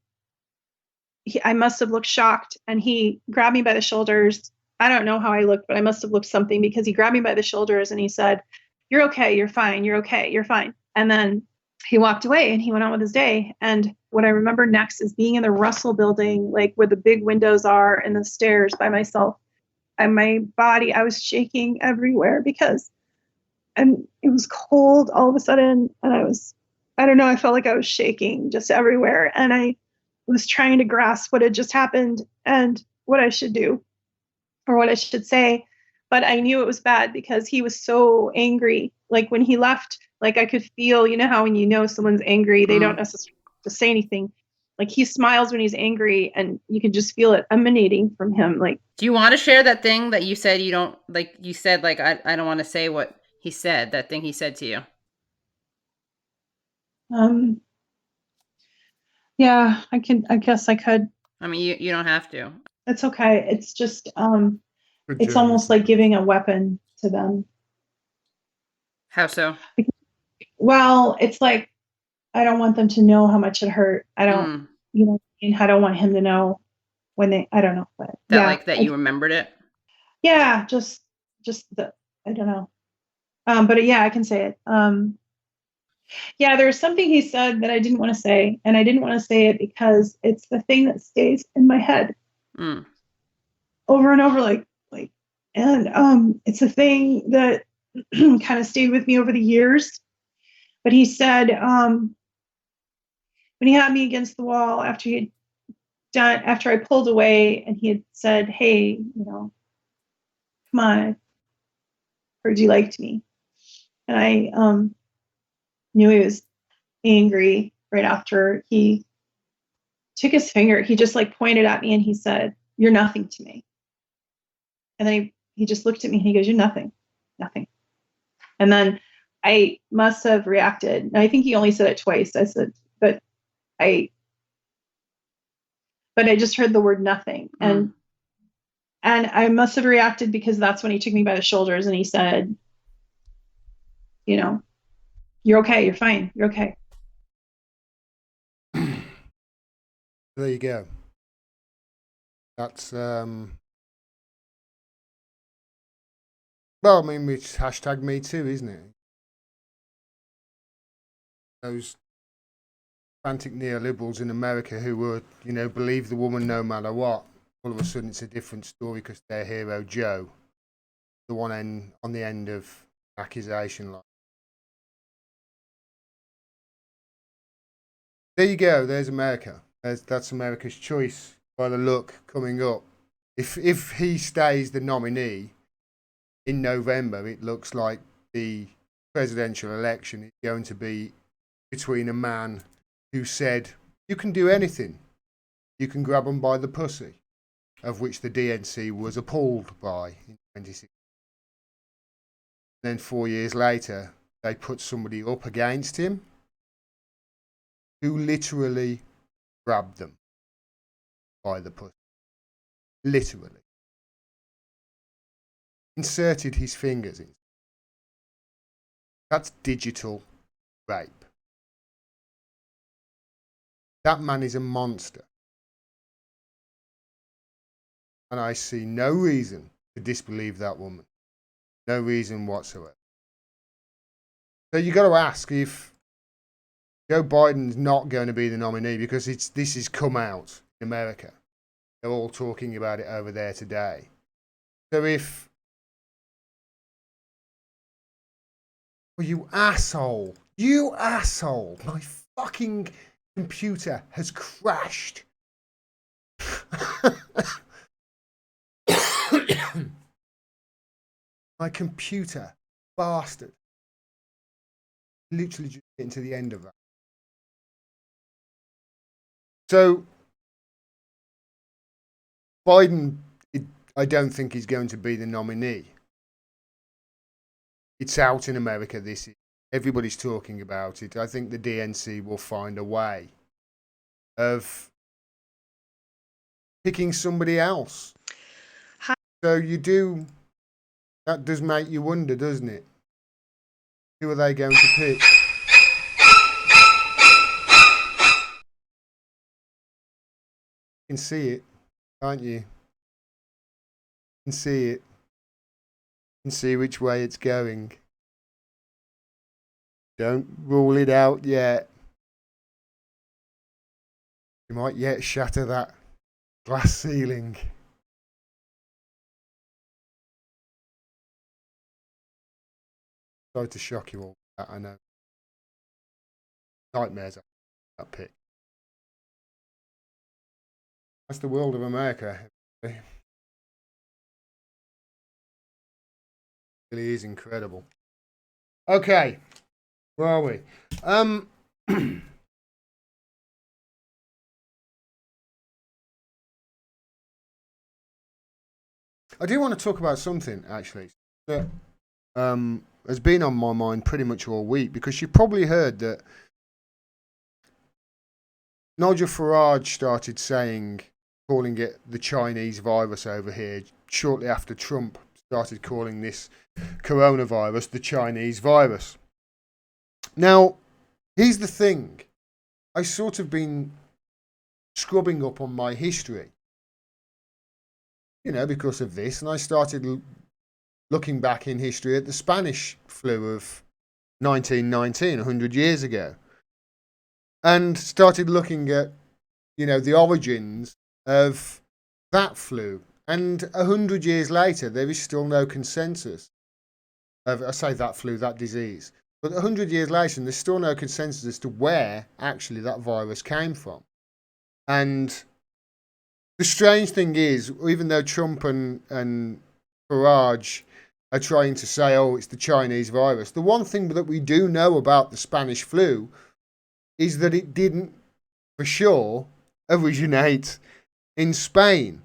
I must have looked shocked, and he grabbed me by the shoulders. I don't know how I looked, but I must have looked something, because he grabbed me by the shoulders and he said, you're okay. You're fine. You're okay. You're fine. And then he walked away and he went on with his day. And what I remember next is being in the Russell building, like where the big windows are, and the stairs by myself. And my body, I was shaking everywhere and it was cold all of a sudden. And I don't know, I felt like I was shaking just everywhere. And I was trying to grasp what had just happened and what I should do or what I should say. But I knew it was bad because he was so angry. Like when he left, like I could feel, how when someone's angry, they don't necessarily have to say anything. Like he smiles when he's angry, and you can just feel it emanating from him. Like, do you want to share that thing that you said you don't like? You said like I don't want to say what he said. That thing he said to you. Yeah, I can. I guess I could. I mean, you don't have to. It's okay. It's just it's almost like giving a weapon to them. How so? Well, it's like I don't want them to know how much it hurt. I don't, I don't want him to know when I don't know. But that you remembered it. Yeah, just the, I don't know. But yeah, I can say it. Yeah, there's something he said that I didn't want to say, and I didn't want to say it because it's the thing that stays in my head over and over, and it's a thing that kind of stayed with me over the years. But he said, when he had me against the wall after I pulled away, and he had said, "Hey, come on, I heard you liked me," and I knew he was angry right after he took his finger, he just like pointed at me and he said, "You're nothing to me." And then he just looked at me and he goes, "You're nothing, nothing." And then I must have reacted. And I think he only said it twice. I said, but I just heard the word nothing. And I must have reacted because that's when he took me by the shoulders and he said, you know, "You're okay. You're fine. You're okay." There you go. That's well, I mean, it's hashtag me too, isn't it? Those frantic neoliberals in America who would, you know, believe the woman no matter what. All of a sudden, it's a different story because their hero Joe, the one on the end of accusation line. There you go. There's America. That's America's choice by the look coming up. If he stays the nominee in November, it looks like the presidential election is going to be between a man who said, "You can do anything. You can grab them by the pussy," of which the DNC was appalled by in 2016. Then 4 years later, they put somebody up against him who literally grabbed them by the pussy. Literally. Inserted his fingers in. That's digital rape. That man is a monster. And I see no reason to disbelieve that woman. No reason whatsoever. So you got to ask if Joe Biden's not going to be the nominee because this has come out in America. They're all talking about it over there today. So if... Well, you asshole. You asshole. My fucking computer has crashed. My computer, bastard. Literally just getting to the end of that. So, Biden, I don't think he's going to be the nominee. It's out in America, this is. Everybody's talking about it. I think the DNC will find a way of picking somebody else. So you do, that does make you wonder, doesn't it? Who are they going to pick? You can see it, can't you? You can see it. You can see which way it's going. Don't rule it out yet. You might yet shatter that glass ceiling. Sorry to shock you all, I know. Nightmares, that pick. That's the world of America. It really is incredible. Okay, where are we? I do want to talk about something, actually, that has been on my mind pretty much all week, because you probably heard that Nigel Farage started calling it the Chinese virus over here shortly after Trump started calling this coronavirus the Chinese virus. Now, here's the thing. I sort of been scrubbing up on my history, because of this, and I started looking back in history at the Spanish flu of 1919, 100 years ago, and started looking at, the origins of that flu. And 100 years later, there is still no consensus of, I say that flu, that disease. But 100 years later, there's still no consensus as to where actually that virus came from. And the strange thing is, even though Trump and Farage are trying to say, oh, it's the Chinese virus, the one thing that we do know about the Spanish flu is that it didn't, for sure, originate in Spain.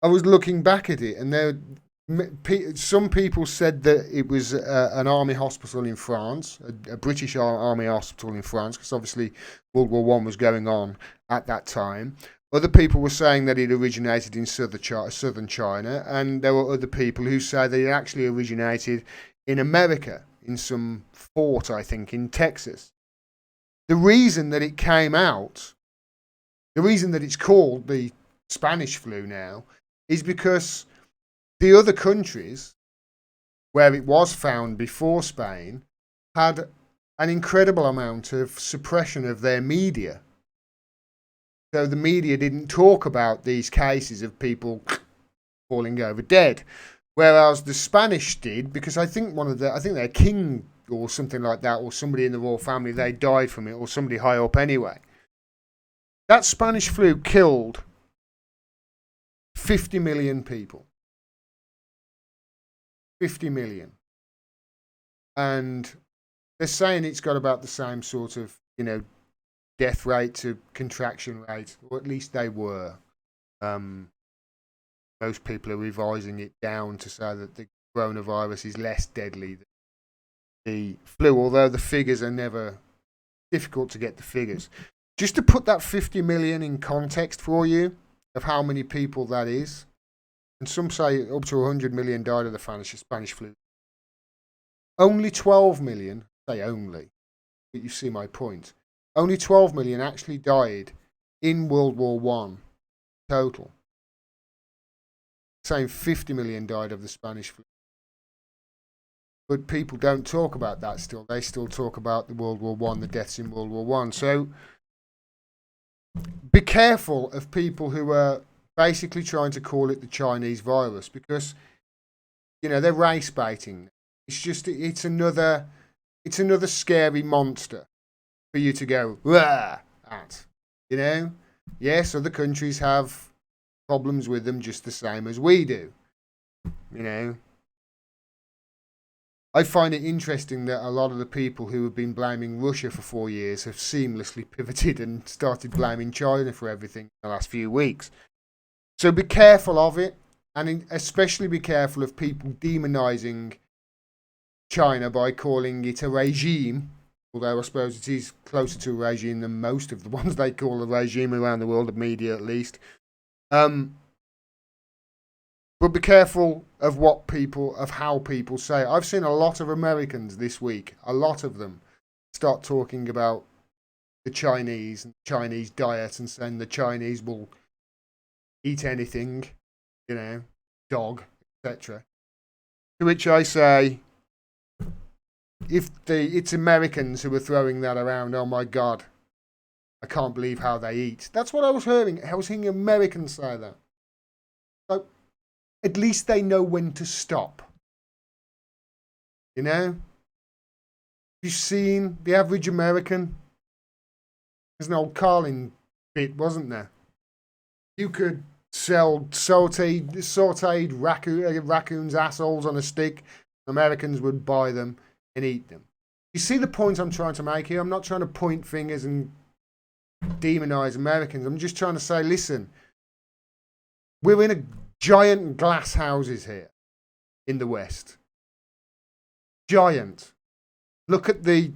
I was looking back at it, and some people said that it was an army hospital in France, a British army hospital in France, because obviously World War One was going on at that time. Other people were saying that it originated in southern China, and there were other people who say that it actually originated in America, in some fort, I think, in Texas. The reason that it came out, the reason that it's called the Spanish flu now, is because the other countries where it was found before Spain had an incredible amount of suppression of their media. So the media didn't talk about these cases of people falling over dead, whereas the Spanish did, because I think their king or something like that, or somebody in the royal family, they died from it, or somebody high up anyway. That Spanish flu killed 50 million people. 50 million. And they're saying it's got about the same sort of, death rate to contraction rate, or at least they were. Most people are revising it down to say that the coronavirus is less deadly than the flu, although the figures are never difficult to get the figures. Just to put that 50 million in context for you of how many people that is, and some say up to 100 million died of the Spanish flu. Only 12 million, say only, but you see my point. Only 12 million actually died in World War One total. Saying 50 million died of the Spanish flu. But people don't talk about that still. They still talk about the World War One, the deaths in World War One. So be careful of people who are basically trying to call it the Chinese virus, because they're race baiting. It's another scary monster for you to go at. Yes, other countries have problems with them just the same as we do. I find it interesting that a lot of the people who have been blaming Russia for 4 years have seamlessly pivoted and started blaming China for everything in the last few weeks. So be careful of it, and especially be careful of people demonizing China by calling it a regime, although I suppose it is closer to a regime than most of the ones they call a regime around the world, the media at least. But be careful of how people say it. I've seen a lot of Americans this week, a lot of them, start talking about the Chinese and Chinese diet and saying the Chinese will eat anything, dog, etc. To which I say, if it's Americans who are throwing that around, oh my God, I can't believe how they eat. That's what I was hearing. I was hearing Americans say that. So at least they know when to stop. You've seen the average American? There's an old Carlin bit, wasn't there? You could sell sauteed raccoons' assholes on a stick. Americans would buy them and eat them. You see the point I'm trying to make here? I'm not trying to point fingers and demonize Americans. I'm just trying to say, listen, we're in a giant glass houses here in the West. Giant. Look at the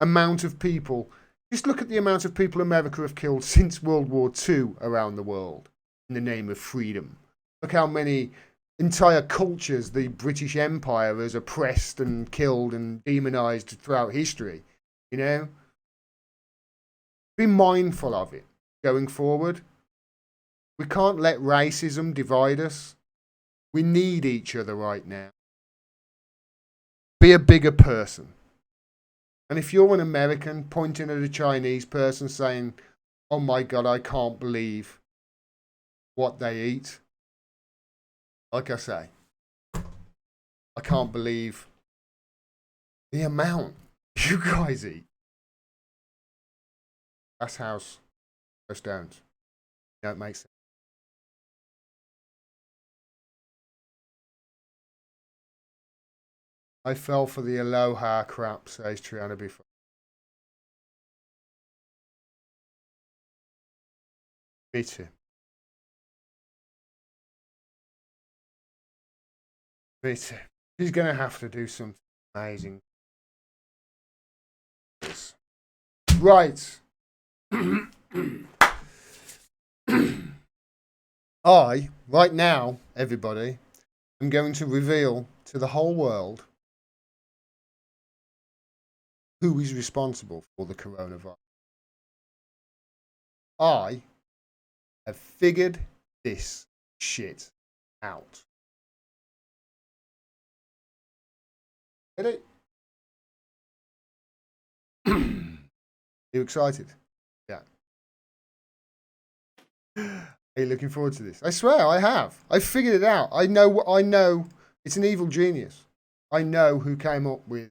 amount of people. Just look at the amount of people America have killed since World War II around the world in the name of freedom. Look how many entire cultures the British Empire has oppressed and killed and demonized throughout history. Be mindful of it going forward. We can't let racism divide us. We need each other right now. Be a bigger person. And if you're an American pointing at a Chinese person saying, oh my God, I can't believe what they eat. Like I say, I can't believe the amount you guys eat. That's house. Most don't. Don't make sense. I fell for the aloha crap, says Triana before. Me too. Me too. He's going to have to do something amazing. Right. Right now, everybody, am going to reveal to the whole world who is responsible for the coronavirus. I have figured this shit out. Ready? You excited? Yeah. Are you looking forward to this? I swear I have. I figured it out. I know it's an evil genius. I know who came up with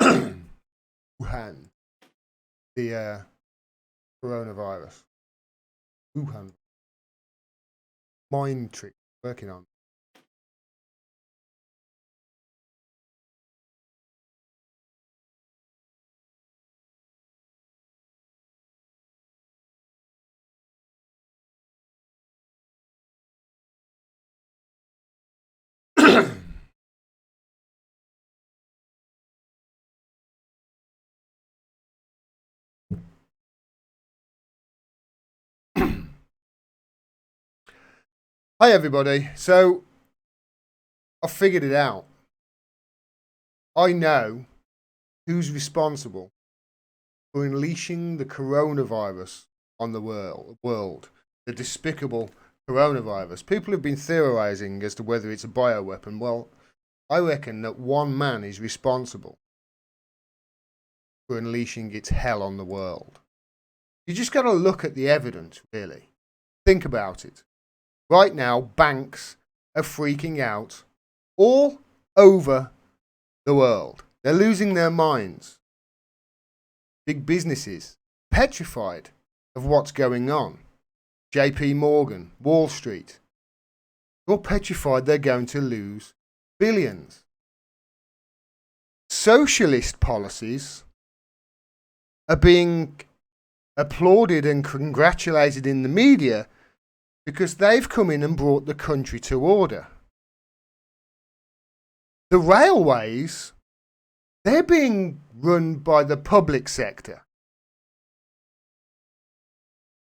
Wuhan, the coronavirus. Wuhan. Mind trick working on. Hi everybody. So I figured it out. I know who's responsible for unleashing the coronavirus on the world. The despicable coronavirus. People have been theorizing as to whether it's a bioweapon. Well, I reckon that one man is responsible for unleashing its hell on the world. You just got to look at the evidence, really. Think about it. Right now, banks are freaking out all over the world. They're losing their minds. Big businesses petrified of what's going on. JP Morgan, Wall Street, all petrified they're going to lose billions. Socialist policies are being applauded and congratulated in the media because they've come in and brought the country to order. The railways, they're being run by the public sector.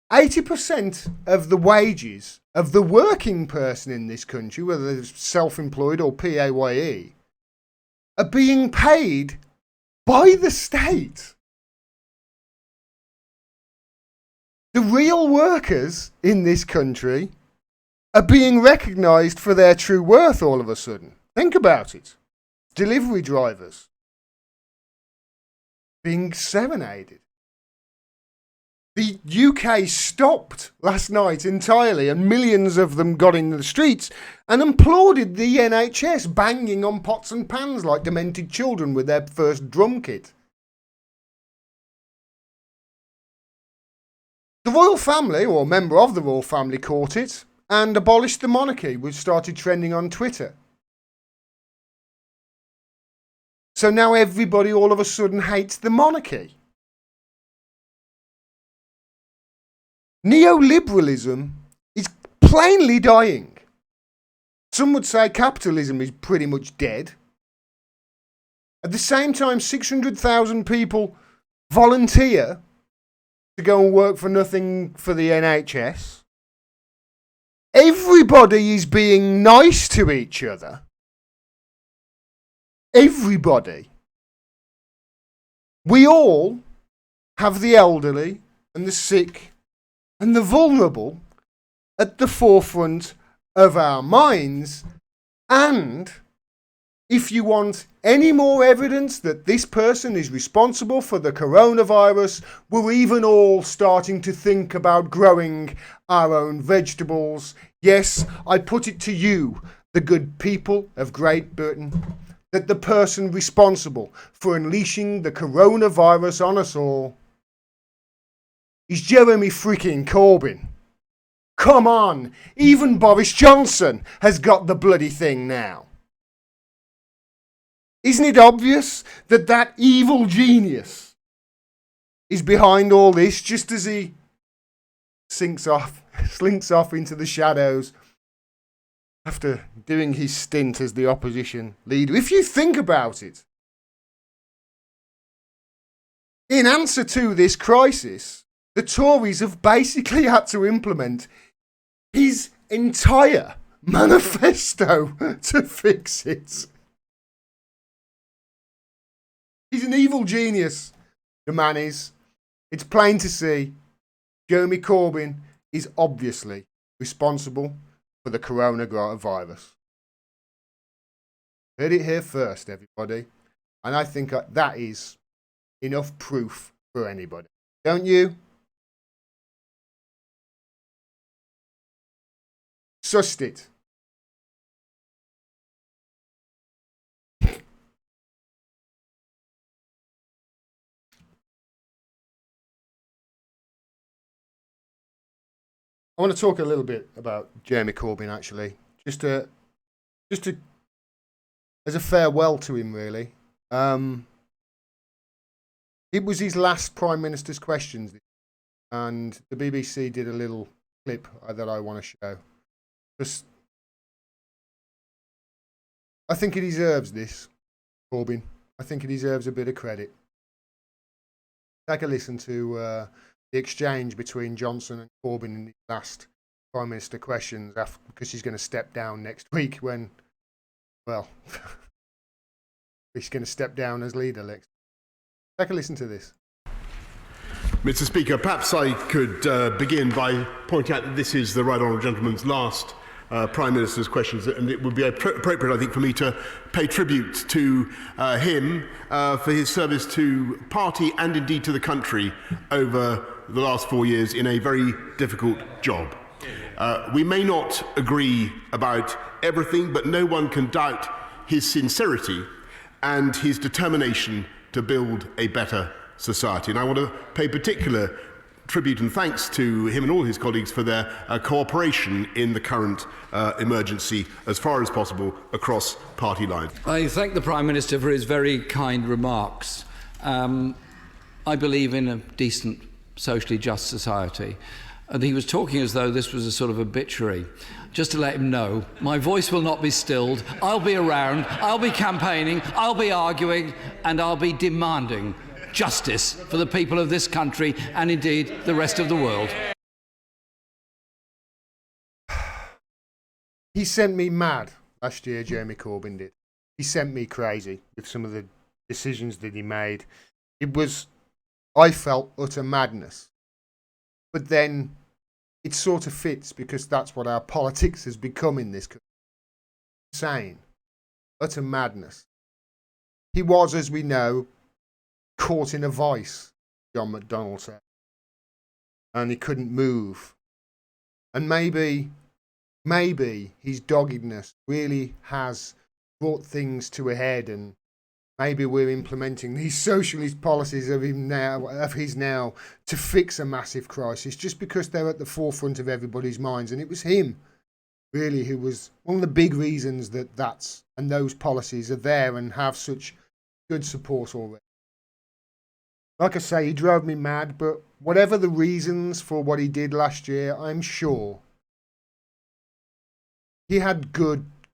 80% of the wages of the working person in this country, whether they're self-employed or PAYE, are being paid by the state. The real workers in this country are being recognised for their true worth all of a sudden. Think about it. Delivery drivers being serenaded. The UK stopped last night entirely and millions of them got in the streets and applauded the NHS banging on pots and pans like demented children with their first drum kit. The royal family, or a member of the royal family, caught it and abolished the monarchy, which started trending on Twitter. So now everybody all of a sudden hates the monarchy. Neoliberalism is plainly dying. Some would say capitalism is pretty much dead. At the same time, 600,000 people volunteer to go and work for nothing for the NHS. Everybody is being nice to each other. Everybody. We all have the elderly and the sick and the vulnerable at the forefront of our minds. And if you want any more evidence that this person is responsible for the coronavirus, we're even all starting to think about growing our own vegetables. Yes, I put it to you, the good people of Great Britain, that the person responsible for unleashing the coronavirus on us all is Jeremy freaking Corbyn. Come on, even Boris Johnson has got the bloody thing now. Isn't it obvious that that evil genius is behind all this, just as he slinks off into the shadows after doing his stint as the opposition leader. If you think about it, in answer to this crisis, the Tories have basically had to implement his entire manifesto to fix it. He's an evil genius, the man is. It's plain to see Jeremy Corbyn is obviously responsible for the coronavirus. Heard it here first, everybody. And I think that is enough proof for anybody. Don't you? Sussed it. I want to talk a little bit about Jeremy Corbyn, actually, just to as a farewell to him, really. It was his last Prime Minister's questions, and the BBC did a little clip that I want to show. Just, I think he deserves this, Corbyn. I think he deserves a bit of credit. Take a listen to the exchange between Johnson and Corbyn in the last Prime Minister questions, because he's going to step down next week when, well, he's going to step down as leader next. Take a listen to this. Mr. Speaker, perhaps I could begin by pointing out that this is the Right Honourable Gentleman's last Prime Minister's questions, and it would be appropriate, I think, for me to pay tribute to him for his service to party and indeed to the country over the last 4 years in a very difficult job. We may not agree about everything, but no one can doubt his sincerity and his determination to build a better society. And I want to pay particular tribute and thanks to him and all his colleagues for their cooperation in the current emergency as far as possible across party lines. I thank the Prime Minister for his very kind remarks. I believe in a decent, socially just society. And he was talking as though this was a sort of obituary. Just to let him know, my voice will not be stilled. I'll be around, I'll be campaigning, I'll be arguing, and I'll be demanding justice for the people of this country and indeed the rest of the world. He sent me mad last year, Jeremy Corbyn did. He sent me crazy with some of the decisions that he made. It was, I felt, utter madness. But then it sort of fits because that's what our politics has become in this country. Insane. Utter madness. He was, as we know, caught in a vice, John McDonnell said. And he couldn't move. And maybe his doggedness really has brought things to a head, and maybe we're implementing these socialist policies of his now to fix a massive crisis just because they're at the forefront of everybody's minds. And it was him, really, who was one of the big reasons that those policies are there and have such good support already. Like I say, he drove me mad, but whatever the reasons for what he did last year, I'm sure he had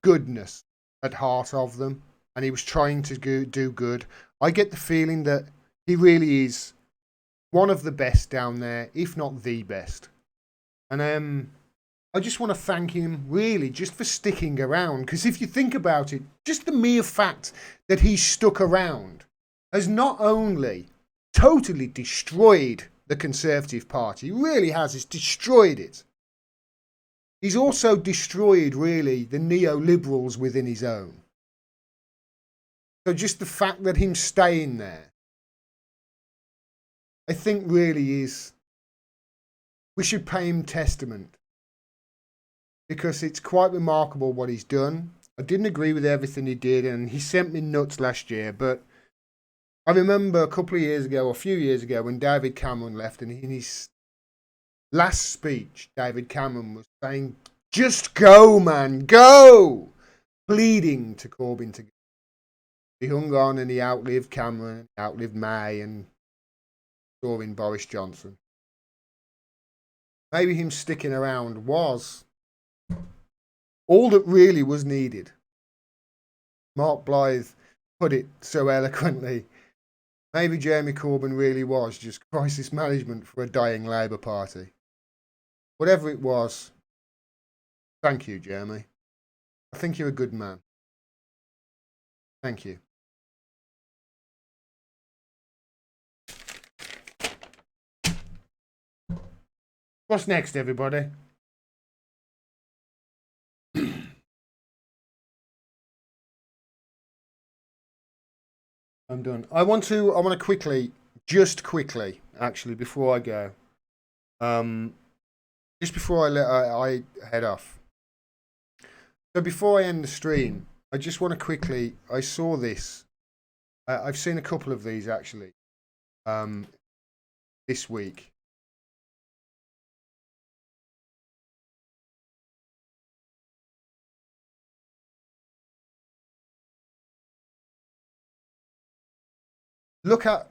goodness at heart of them. And he was trying to do good. I get the feeling that he really is one of the best down there, if not the best. And I just want to thank him, really, just for sticking around. Because if you think about it, just the mere fact that he stuck around has not only totally destroyed the Conservative Party, really has, it's destroyed it. He's also destroyed, really, the neoliberals within his own. So just the fact that him staying there, I think really is, we should pay him testament. Because it's quite remarkable what he's done. I didn't agree with everything he did, and he sent me nuts last year, but I remember a few years ago, when David Cameron left, and in his last speech, David Cameron was saying, just go, man, go! Pleading to Corbyn to go. He hung on and he outlived Cameron, outlived May, and saw in Boris Johnson. maybe him sticking around was all that really was needed. Mark Blythe put it so eloquently. Maybe Jeremy Corbyn really was just crisis management for a dying Labour Party. Whatever it was, thank you, Jeremy. I think you're a good man. Thank you. What's next, everybody? I'm done. I want to quickly, actually, before I go, just before I head off. So before I end the stream, I just want to quickly, I saw this. I've seen a couple of these actually, this week. Look at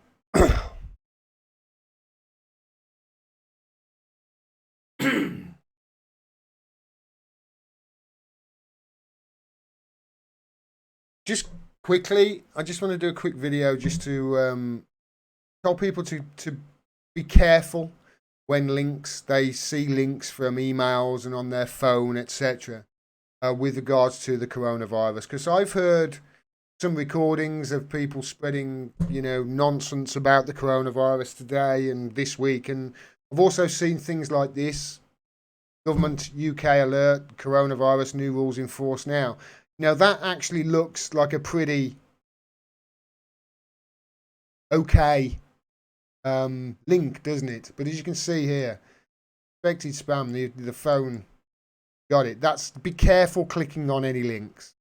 just quickly, I just want to do a quick video just to tell people to be careful when they see links from emails and on their phone, etc. With regards to the coronavirus, because I've heard some recordings of people spreading, nonsense about the coronavirus today and this week, and I've also seen things like this: government UK alert, coronavirus, new rules in force now. Now that actually looks like a pretty okay link, doesn't it? But as you can see here, suspected spam, the phone got it. Be careful clicking on any links.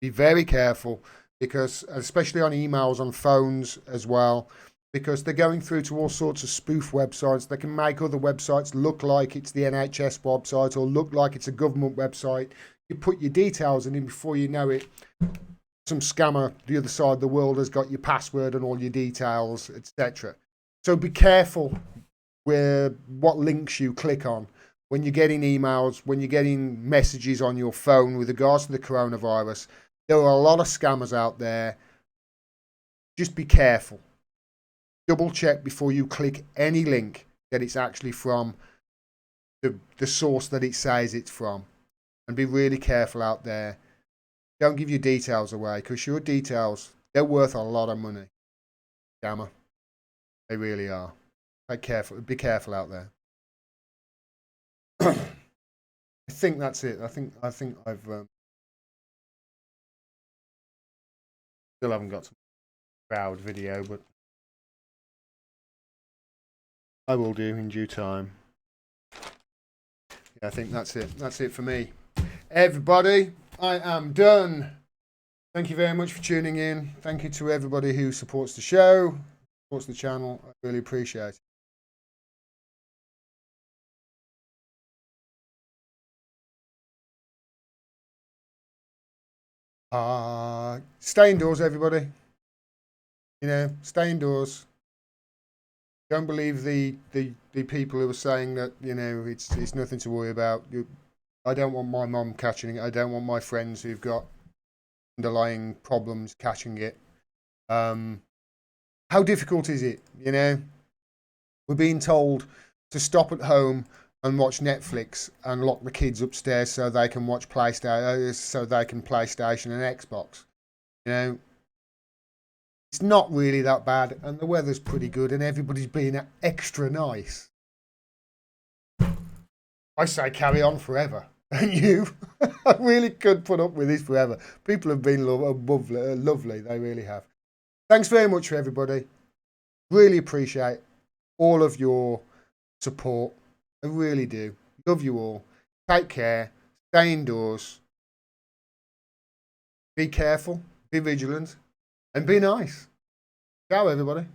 Be very careful, because especially on emails, on phones as well, because they're going through to all sorts of spoof websites. They can make other websites look like it's the NHS website or look like it's a government website. You put your details in, and before you know it, some scammer the other side of the world has got your password and all your details, etc. So be careful what links you click on when you're getting emails, when you're getting messages on your phone with regards to the coronavirus. There are a lot of scammers out there. Just be careful. Double check before you click any link that it's actually from the source that it says it's from. And be really careful out there. Don't give your details away, because your details, they're worth a lot of money. Scammer. They really are. Be careful out there. I think that's it. I think I've still haven't got some crowd video, but I will do in due time. Yeah, I think that's it. That's it for me. Everybody, I am done. Thank you very much for tuning in. Thank you to everybody who supports the show, supports the channel. I really appreciate it. Stay indoors, everybody. Stay indoors. Don't believe the people who are saying that, it's nothing to worry about. I don't want my mum catching it. I don't want my friends who've got underlying problems catching it. How difficult is it? We're being told to stop at home and watch Netflix and lock the kids upstairs so they can watch PlayStation and Xbox. It's not really that bad, and the weather's pretty good, and everybody's being extra nice. I say carry on forever. And you, I really could put up with this forever. People have been lovely. They really have. Thanks very much for everybody. Really appreciate all of your support. I really do. Love you all. Take care. Stay indoors. Be careful. Be vigilant. And be nice. Ciao, everybody.